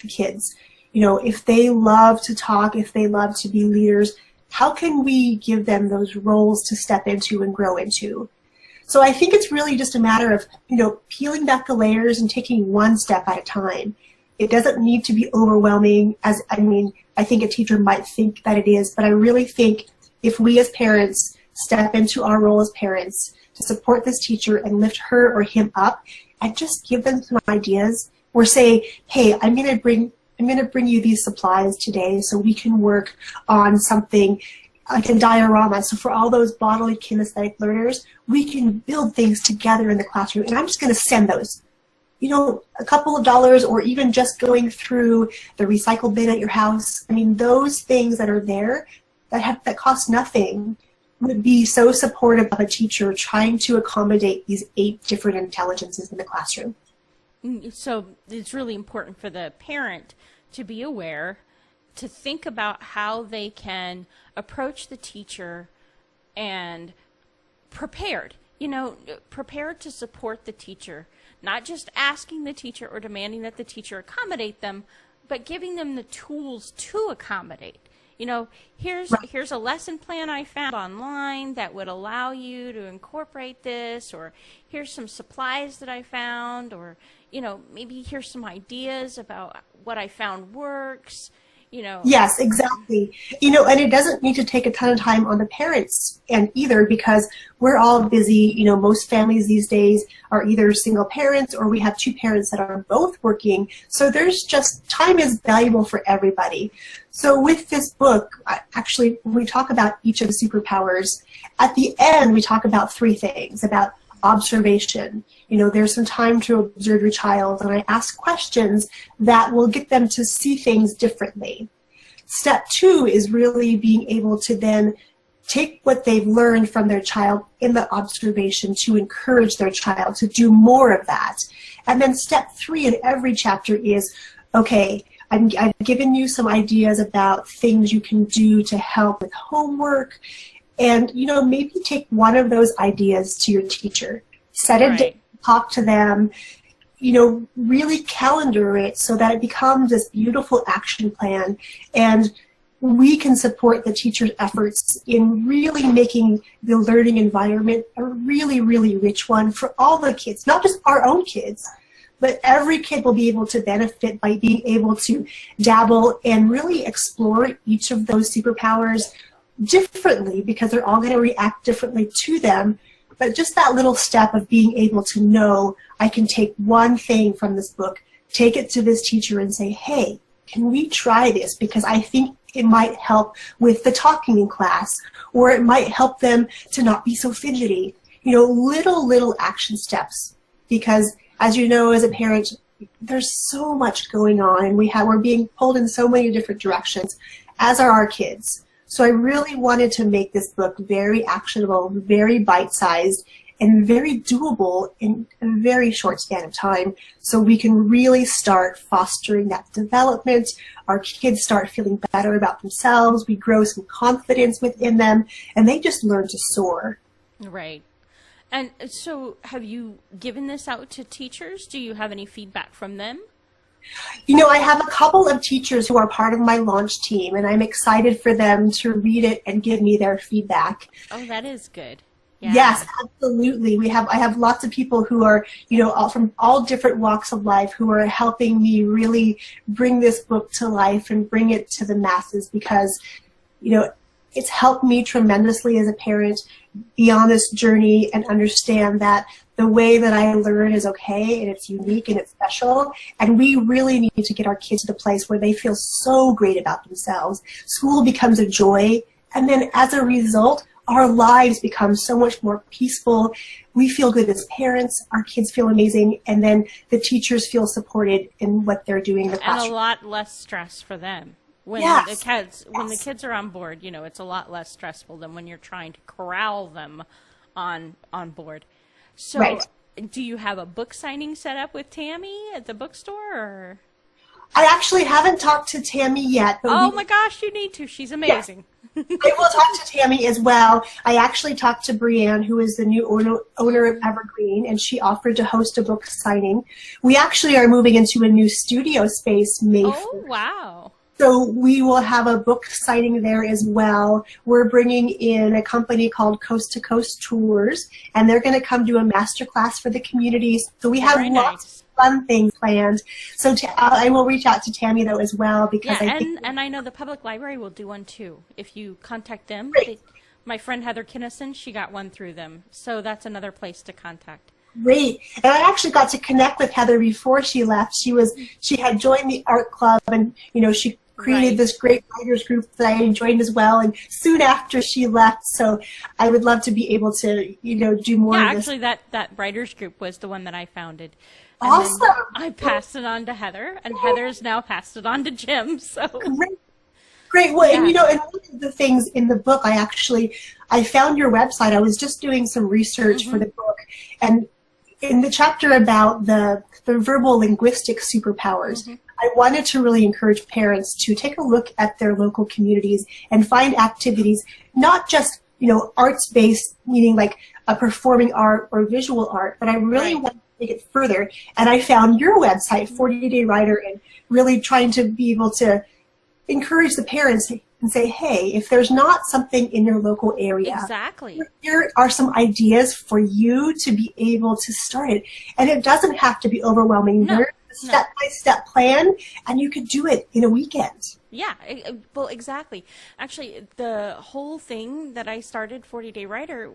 B: kids. If they love to talk, if they love to be leaders, how can we give them those roles to step into and grow into? So I think it's really just a matter of, peeling back the layers and taking one step at a time. It doesn't need to be overwhelming, I think a teacher might think that it is, but I really think if we as parents step into our role as parents to support this teacher and lift her or him up and just give them some ideas, or say, hey, I'm going to bring you these supplies today so we can work on something like a diorama. So for all those bodily kinesthetic learners, we can build things together in the classroom, and I'm just going to send those. A couple of dollars, or even just going through the recycle bin at your house. I mean, those things that are there that cost nothing would be so supportive of a teacher trying to accommodate these 8 different intelligences in the classroom.
A: So it's really important for the parent to be aware, to think about how they can approach the teacher and prepared to support the teacher, not just asking the teacher or demanding that the teacher accommodate them, but giving them the tools to accommodate. Here's a lesson plan I found online that would allow you to incorporate this, or here's some supplies that I found, or maybe here's some ideas about what I found works.
B: Yes, exactly. And it doesn't need to take a ton of time on the parents end either, because we're all busy. Most families these days are either single parents, or we have 2 parents that are both working. So there's just, time is valuable for everybody. So with this book, actually, when we talk about each of the superpowers, at the end we talk about 3 things, about observation. There's some time to observe your child, and I ask questions that will get them to see things differently. Step 2 is really being able to then take what they've learned from their child in the observation to encourage their child to do more of that. And then step 3 in every chapter is, okay, I've given you some ideas about things you can do to help with homework. And, maybe take one of those ideas to your teacher. Set a date, talk to them, really calendar it so that it becomes this beautiful action plan. And we can support the teacher's efforts in really making the learning environment a really, really rich one for all the kids, not just our own kids, but every kid will be able to benefit by being able to dabble and really explore each of those superpowers differently because they're all going to react differently to them. But just that little step of being able to know I can take one thing from this book, take it to this teacher and say, hey, can we try this? Because I think it might help with the talking in class, or it might help them to not be so fidgety. You know, little action steps. Because as you know, as a parent, there's so much going on, and we're being pulled in so many different directions, as are our kids. So I really wanted to make this book very actionable, very bite-sized, and very doable in a very short span of time, so we can really start fostering that development. Our kids start feeling better about themselves. We grow some confidence within them, and they just learn to soar.
A: Right. And so have you given this out to teachers? Do you have any feedback from them?
B: You know, I have a couple of teachers who are part of my launch team, and I'm excited for them to read it and give me their feedback.
A: Oh, that is good. Yeah.
B: Yes, absolutely. I have lots of people who are, you know, all from all different walks of life who are helping me really bring this book to life and bring it to the masses, because, you know, it's helped me tremendously as a parent be on this journey and understand that the way that I learn is okay, and it's unique and it's special, and we really need to get our kids to the place where they feel so great about themselves. School becomes a joy, and then as a result, our lives become so much more peaceful. We feel good as parents, our kids feel amazing, and then the teachers feel supported in what they're doing in the classroom.
A: And a lot less stress for them. When
B: Yes.
A: the kids are on board, you know, it's a lot less stressful than when you're trying to corral them on board. So
B: Right.
A: do you have a book signing set up with Tammy at the bookstore? Or?
B: I actually haven't talked to Tammy yet. But
A: Oh my gosh, you need to. She's amazing.
B: I will talk to Tammy as well. I actually talked to Brianne, who is the new owner of Evergreen, and she offered to host a book signing. We actually are moving into a new studio space May 1st.
A: Oh, wow.
B: So we will have a book signing there as well. We're bringing in a company called Coast to Coast Tours, and they're going to come do a master class for the communities. So we have
A: Very
B: lots of fun things planned. So I will reach out to Tammy, though, as well, because
A: Yeah,
B: I think...
A: and I know the public library will do one too. If you contact them,
B: Great.
A: my friend Heather Kinnison, she got one through them. So that's another place to contact.
B: Great. And I actually got to connect with Heather before she left. She had joined the art club, and, you know, she created
A: Right.
B: this great writers group that I joined as well, and soon after she left, so I would love to be able to, you know, do more
A: Yeah,
B: of this.
A: actually that writers group was the one that I founded. And
B: Awesome.
A: then I passed it on to Heather, and Heather's now passed it on to Jim. So
B: Great. Great. Well, and
A: Yeah.
B: you know, and one of the things in the book, I found your website. I was just doing some research for the book, and in the chapter about the verbal linguistic superpowers, I wanted to really encourage parents to take a look at their local communities and find activities, not just, you know, arts-based, meaning like a performing art or visual art, but I really
A: Right.
B: wanted to take it further. And I found your website, 40 Day Writer, and really trying to be able to encourage the parents and say, hey, if there's not something in your local area,
A: exactly.
B: here are some ideas for you to be able to start it. And it doesn't have to be overwhelming.
A: No,
B: There's a step-by-step plan, and you could do it in a weekend.
A: Yeah, well, exactly. Actually, the whole thing that I started 40 Day Writer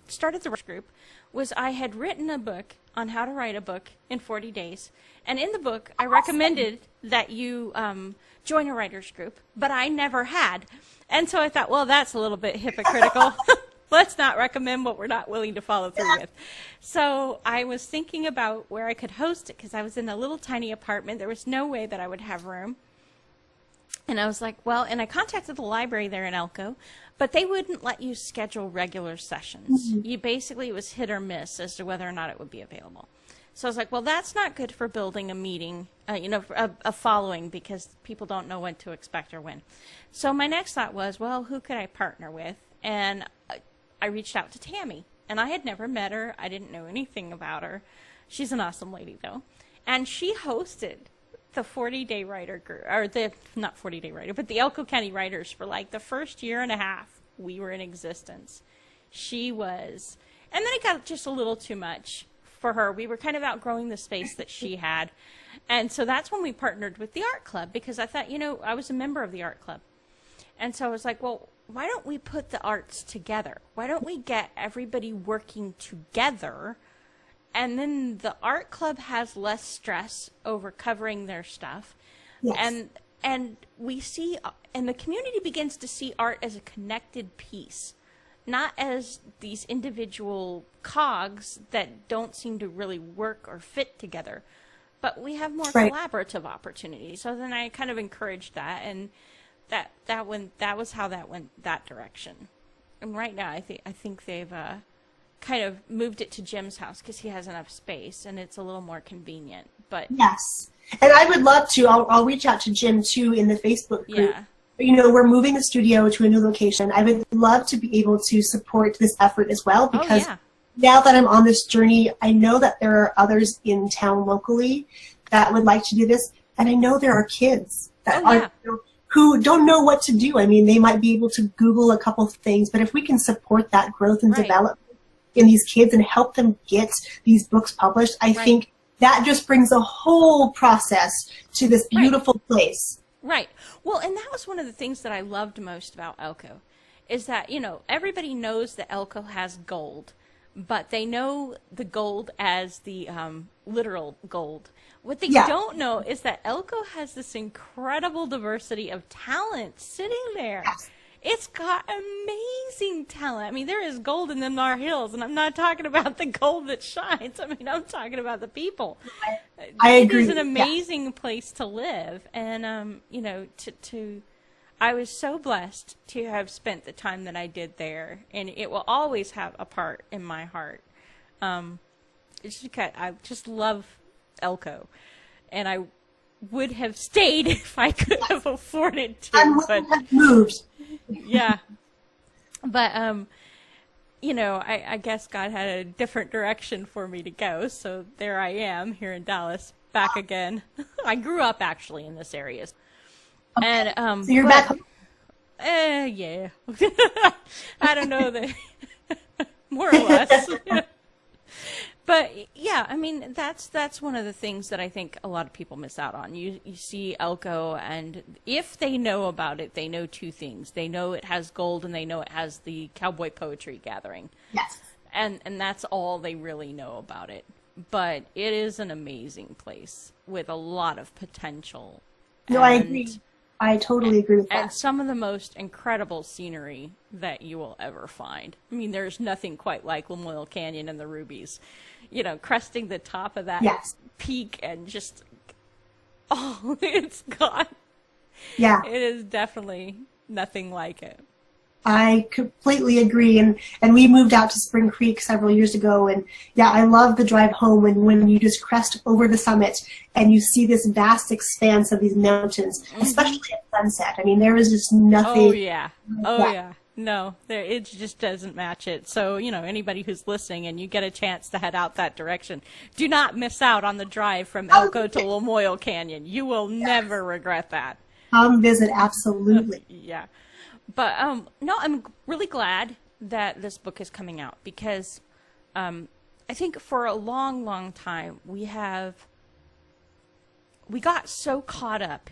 A: started the writers group was I had written a book on how to write a book in 40 days. And in the book, I recommended that you join a writers group, but I never had. And so I thought, well, that's a little bit hypocritical. Let's not recommend what we're not willing to follow through with. So I was thinking about where I could host it, because I was in a little tiny apartment. There was no way that I would have room. And I was like, well, and I contacted the library there in Elko, but they wouldn't let you schedule regular sessions. You basically, it was hit or miss as to whether or not it would be available. So I was like, well, that's not good for building a meeting, a following, because people don't know what to expect or when. So my next thought was, well, who could I partner with? And I reached out to Tammy, and I had never met her. I didn't know anything about her. She's an awesome lady, though. And she hosted the 40 Day Writer group, or not 40 Day Writer, but the Elko County Writers for like the first year and a half we were in existence. She was, and then it got just a little too much for her. We were kind of outgrowing the space that she had. And so that's when we partnered with the art club, because I thought, I was a member of the art club. And so I was like, well, why don't we put the arts together? Why don't we get everybody working together, and then the art club has less stress over covering their stuff,
B: Yes.
A: and we see, and the community begins to see art as a connected piece, not as these individual cogs that don't seem to really work or fit together, but we have more
B: Right.
A: collaborative opportunities. So then I kind of encouraged that, and that was how that went that direction. And right now I think they've kind of moved it to Jim's house because he has enough space and it's a little more convenient. But
B: Yes. And I would love to, I'll reach out to Jim too in the Facebook group.
A: yeah,
B: You know, we're moving the studio to a new location. I would love to be able to support this effort as well, because now that I'm on this journey, I know that there are others in town locally that would like to do this, and I know there are kids that who don't know what to do. I mean, they might be able to Google a couple of things, but if we can support that growth and development in these kids and help them get these books published, I think that just brings a whole process to this beautiful place.
A: Right. Well, and that was one of the things that I loved most about Elko, is that, you know, everybody knows that Elko has gold, but they know the gold as the literal gold. What they don't know is that Elko has this incredible diversity of talent sitting there.
B: Yes.
A: It's got amazing talent. I mean, there is gold in them Nar Hills, and I'm not talking about the gold that shines. I mean, I'm talking about the people.
B: I agree.
A: It is an amazing place to live, and you know, I was so blessed to have spent the time that I did there, and it will always have a part in my heart. It's because I just love Elko, and I would have stayed if I could have afforded to.
B: I would have moved.
A: Yeah. But, you know, I guess God had a different direction for me to go, so there I am here in Dallas, back again. I grew up, actually, in this area.
B: Okay.
A: And,
B: so you're back home?
A: Yeah. I don't know, more or less. But yeah, I mean, that's one of the things that I think a lot of people miss out on. You see Elko, and if they know about it, they know two things. They know it has gold, and they know it has the cowboy poetry gathering.
B: Yes.
A: And that's all they really know about it. But it is an amazing place with a lot of potential.
B: No, I agree. I totally agree with that.
A: And some of the most incredible scenery that you will ever find. I mean, there's nothing quite like Lamoille Canyon and the Rubies. You know, cresting the top of that peak and just, oh, it's gone.
B: Yeah.
A: It is definitely nothing like it.
B: I completely agree, and we moved out to Spring Creek several years ago, and yeah, I love the drive home when you just crest over the summit and you see this vast expanse of these mountains, especially at sunset. I mean, there is just nothing.
A: Oh yeah, yeah. No, it just doesn't match it. So, you know, anybody who's listening and you get a chance to head out that direction, do not miss out on the drive from Elko to Lamoille Canyon. You will never regret that.
B: Come visit, absolutely.
A: Yeah. But, no, I'm really glad that this book is coming out because I think for a long, long time we got so caught up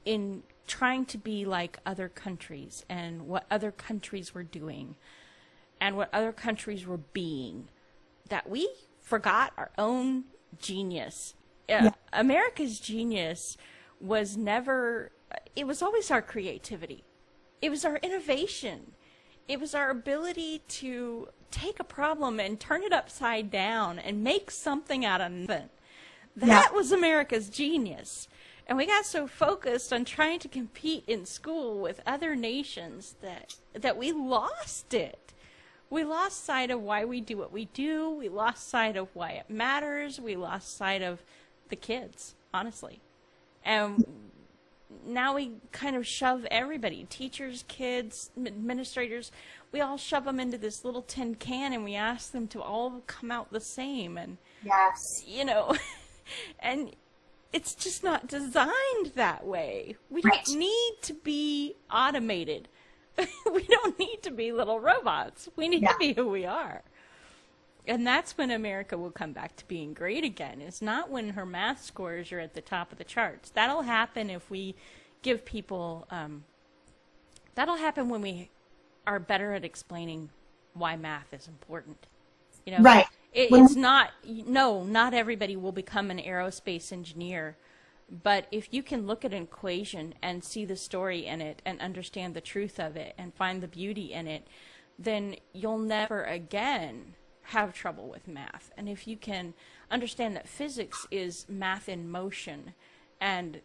A: in trying to be like other countries and what other countries were doing and what other countries were being that we forgot our own genius. America's genius was never, it was always our creativity. It was our innovation. It was our ability to take a problem and turn it upside down and make something out of nothing. That was America's genius. And we got so focused on trying to compete in school with other nations that we lost it. We lost sight of why we do what we do. We lost sight of why it matters. We lost sight of the kids, honestly. And now we kind of shove everybody, teachers, kids, administrators, we all shove them into this little tin can and we ask them to all come out the same. And, you know, and it's just not designed that way. We don't need to be automated. We don't need to be little robots. We need to be who we are. And that's when America will come back to being great again. It's not when her math scores are at the top of the charts. That'll happen if we give people, that'll happen when we are better at explaining why math is important.
B: Right.
A: It's not, no, not everybody will become an aerospace engineer. But if you can look at an equation and see the story in it and understand the truth of it and find the beauty in it, then you'll never again have trouble with math. And if you can understand that physics is math in motion, and,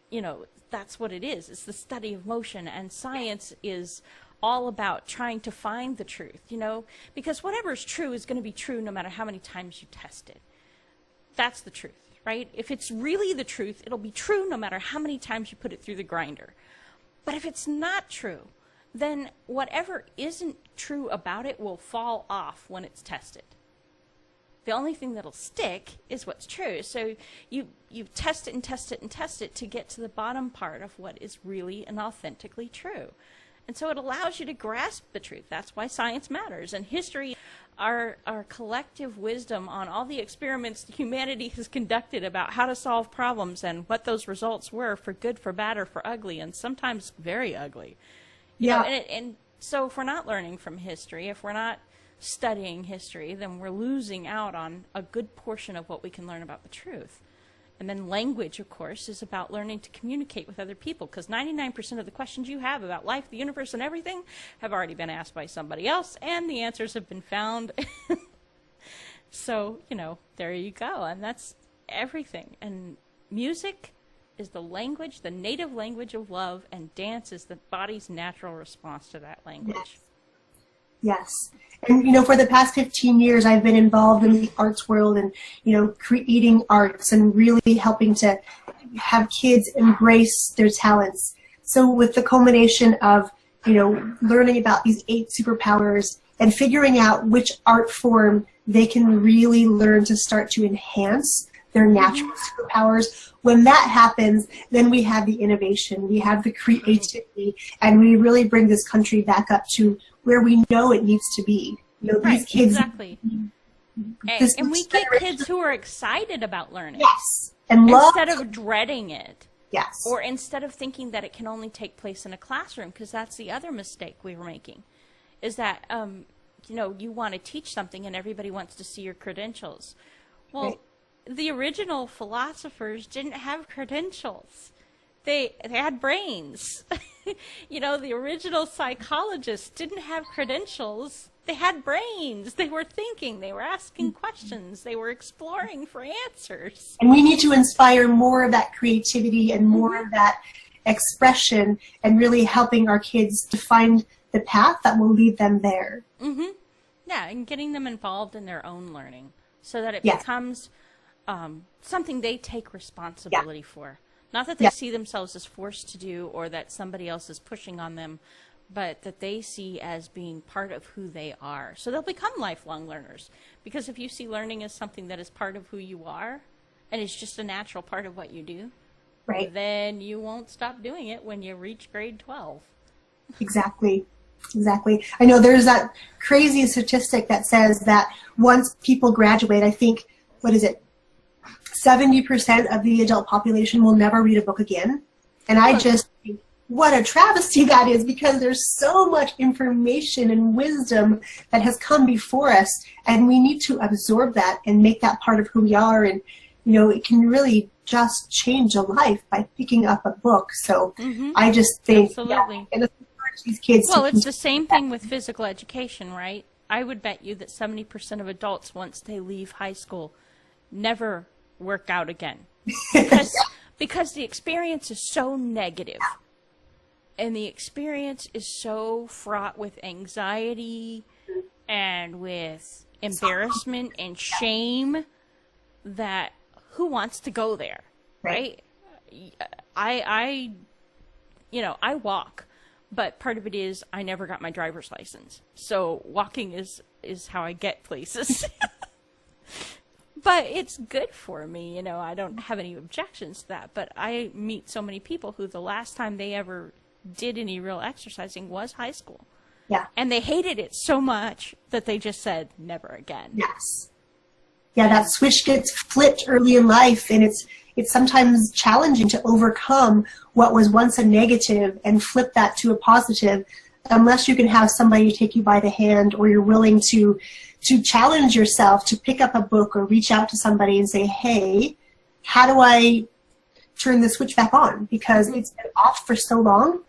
A: that's what it is. It's the study of motion, and science is all about trying to find the truth, because whatever's true is going to be true no matter how many times you test it. That's the truth. Right? If it's really the truth, it'll be true no matter how many times you put it through the grinder. But if it's not true, then whatever isn't true about it will fall off when it's tested. The only thing that'll stick is what's true. So you test it and test it and test it to get to the bottom part of what is really and authentically true. And so it allows you to grasp the truth. That's why science matters. And history, our collective wisdom on all the experiments humanity has conducted about how to solve problems and what those results were, for good, for bad, or for ugly, and sometimes very ugly. And so if we're not learning from history, if we're not studying history, then we're losing out on a good portion of what we can learn about the truth. And then language, of course, is about learning to communicate with other people, because 99% of the questions you have about life, the universe, and everything have already been asked by somebody else, and the answers have been found. So, there you go. And that's everything. And music is the language, the native language of love, and dance is the body's natural response to that language.
B: Yes. And, for the past 15 years, I've been involved in the arts world and, creating arts and really helping to have kids embrace their talents. So with the culmination of, learning about these 8 superpowers and figuring out which art form they can really learn to start to enhance their natural superpowers, when that happens, then we have the innovation, we have the creativity, and we really bring this country back up to where we know it needs to be. These kids.
A: Exactly. And we get kids who are excited about learning.
B: Yes. And
A: instead of dreading it.
B: Yes.
A: Or instead of thinking that it can only take place in a classroom, because that's the other mistake we were making, is that, you want to teach something and everybody wants to see your credentials. Well, right. The original philosophers didn't have credentials. They had brains. The original psychologists didn't have credentials. They had brains. They were thinking. They were asking questions. They were exploring for answers.
B: And we need to inspire more of that creativity and more of that expression, and really helping our kids to find the path that will lead them there.
A: Yeah, and getting them involved in their own learning so that it becomes something they take responsibility for. Not that they see themselves as forced to do, or that somebody else is pushing on them, but that they see as being part of who they are. So they'll become lifelong learners. Because if you see learning as something that is part of who you are, and it's just a natural part of what you do, then you won't stop doing it when you reach grade 12.
B: Exactly. I know there's that crazy statistic that says that once people graduate, I think, 70% of the adult population will never read a book again. And I just think, what a travesty that is, because there's so much information and wisdom that has come before us, and we need to absorb that and make that part of who we are. And, it can really just change a life by picking up a book. So I just think,
A: absolutely.
B: And encourage these kids
A: well, it's the same thing with physical education, right? I would bet you that 70% of adults, once they leave high school, never work out again, because the experience is so negative, and the experience is so fraught with anxiety and with embarrassment and shame that who wants to go there, right? I walk, but part of it is I never got my driver's license, so walking is how I get places. But it's good for me, I don't have any objections to that. But I meet so many people who the last time they ever did any real exercising was high school.
B: Yeah.
A: And they hated it so much that they just said, never again.
B: Yes. Yeah, that switch gets flipped early in life, and it's sometimes challenging to overcome what was once a negative and flip that to a positive. unless you can have somebody take you by the hand, or you're willing to challenge yourself to pick up a book or reach out to somebody and say, hey, how do I turn the switch back on? Because it's been off for so long.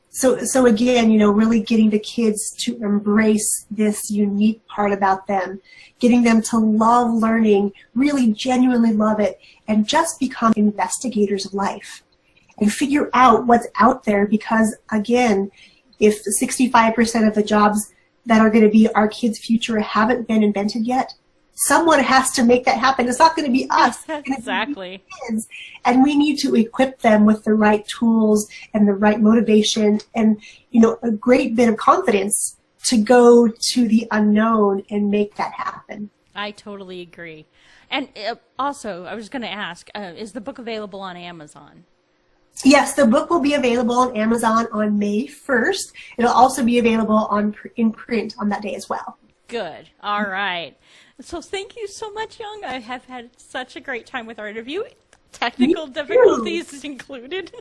B: So again, you know, really getting the kids to embrace this unique part about them, getting them to love learning, really genuinely love it, and just become investigators of life and figure out what's out there. Because again, if 65% of the jobs that are going to be our kids' future haven't been invented yet, someone has to make that happen. It's not going to be us.
A: Exactly.
B: Kids. And we need to equip them with the right tools and the right motivation and, you know, a great bit of confidence to go to the unknown and make that happen.
A: I totally agree. And also, I was going to ask, is the book available on Amazon?
B: Yes, the book will be available on Amazon on May 1st. It'll also be available in print on that day as well.
A: Good. All right. So thank you so much, Yong. I have had such a great time with our interview. Technical difficulties included.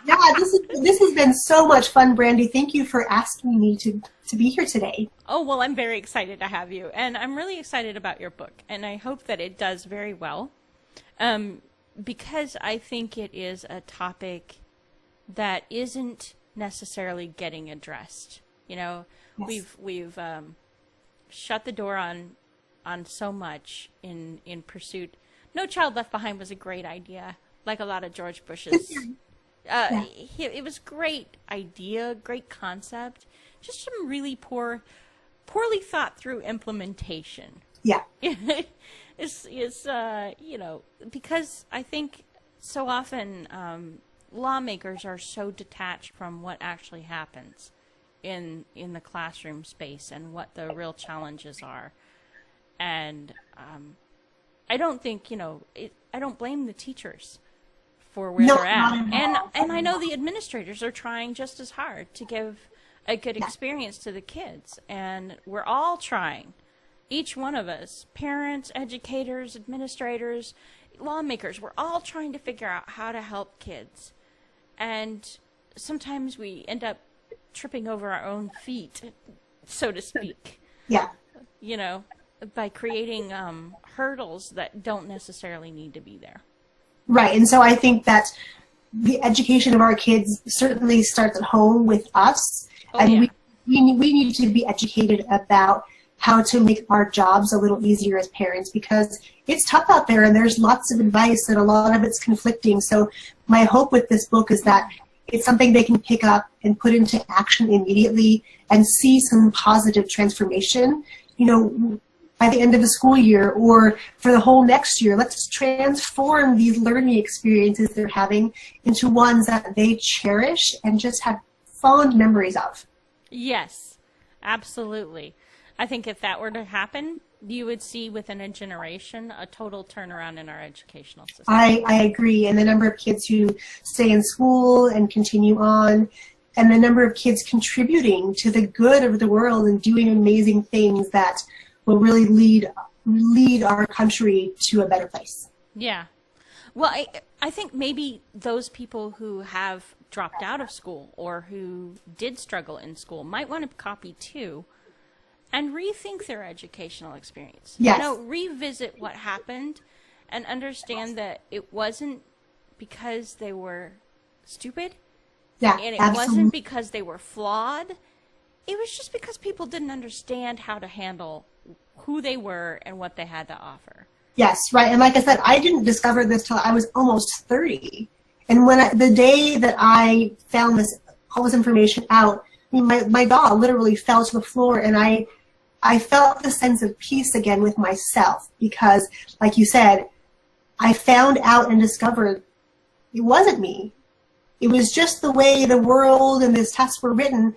B: Yeah, this has been so much fun, Brandy. Thank you for asking me to be here today.
A: Oh, well, I'm very excited to have you. And I'm really excited about your book. And I hope that it does very well. Because I think it is a topic that isn't necessarily getting addressed. You know, yes. We've shut the door on so much in pursuit. No Child Left Behind was a great idea, like a lot of George Bush's. Yeah. It was great idea, great concept, just some really poorly thought through implementation.
B: Yeah.
A: is you know, because I think so often lawmakers are so detached from what actually happens in the classroom space and what the real challenges are. And I don't think, you know, I don't blame the teachers for where they're at. And I know the administrators are trying just as hard to give a good experience to the kids. And we're all trying. Each one of us, parents, educators, administrators, lawmakers, we're all trying to figure out how to help kids. And sometimes we end up tripping over our own feet, so to speak.
B: Yeah.
A: You know, by creating hurdles that don't necessarily need to be there.
B: Right. And so I think that the education of our kids certainly starts at home with us. We need to be educated about how to make our jobs a little easier as parents, because it's tough out there and there's lots of advice and a lot of it's conflicting. So my hope with this book is that it's something they can pick up and put into action immediately and see some positive transformation, you know, by the end of the school year or for the whole next year. Let's transform these learning experiences they're having into ones that they cherish and just have fond memories of.
A: Yes, absolutely. I think if that were to happen, you would see within a generation a total turnaround in our educational system.
B: I agree. And the number of kids who stay in school and continue on, and the number of kids contributing to the good of the world and doing amazing things that will really lead our country to a better place.
A: Yeah. Well, I think maybe those people who have dropped out of school or who did struggle in school might want to copy too. And rethink their educational experience.
B: Yes.
A: You know, revisit what happened and understand that it wasn't because they were stupid.
B: Yeah,
A: and it
B: absolutely.
A: wasn't because they were flawed. It was just because people didn't understand how to handle who they were and what they had to offer.
B: Yes, right. And like I said, I didn't discover this till I was almost 30. And the day that I found all this information out, I mean, my jaw literally fell to the floor, and I felt the sense of peace again with myself because, like you said, I found out and discovered it wasn't me. It was just the way the world and these tests were written.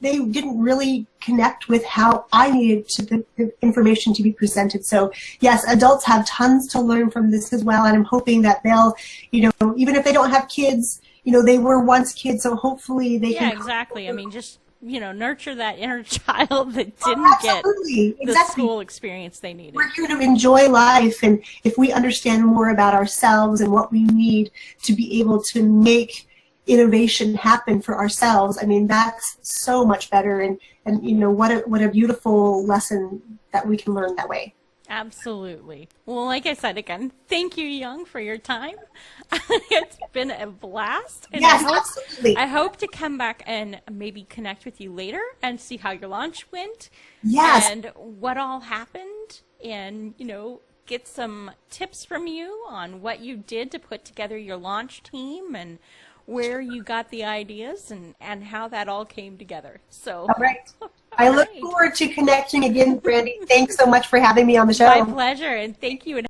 B: They didn't really connect with how I needed the information to be presented. So, yes, adults have tons to learn from this as well, and I'm hoping that they'll, you know, even if they don't have kids, you know, they were once kids, so hopefully they can...
A: Yeah, exactly. I mean, just... you know, nurture that inner child that didn't get the school experience they needed.
B: We're here to enjoy life, and if we understand more about ourselves and what we need to be able to make innovation happen for ourselves, I mean, that's so much better. And you know, what a beautiful lesson that we can learn that way.
A: Absolutely. Well, like I said again, thank you, Young, for your time. It's been a blast. And
B: Yes, absolutely.
A: I hope to come back and maybe connect with you later and see how your launch went.
B: Yes.
A: And what all happened, and, you know, get some tips from you on what you did to put together your launch team and where you got the ideas and how that all came together. So,
B: all right. I look forward to connecting again, Brandy. Thanks so much for having me on the show.
A: My pleasure, and thank you. And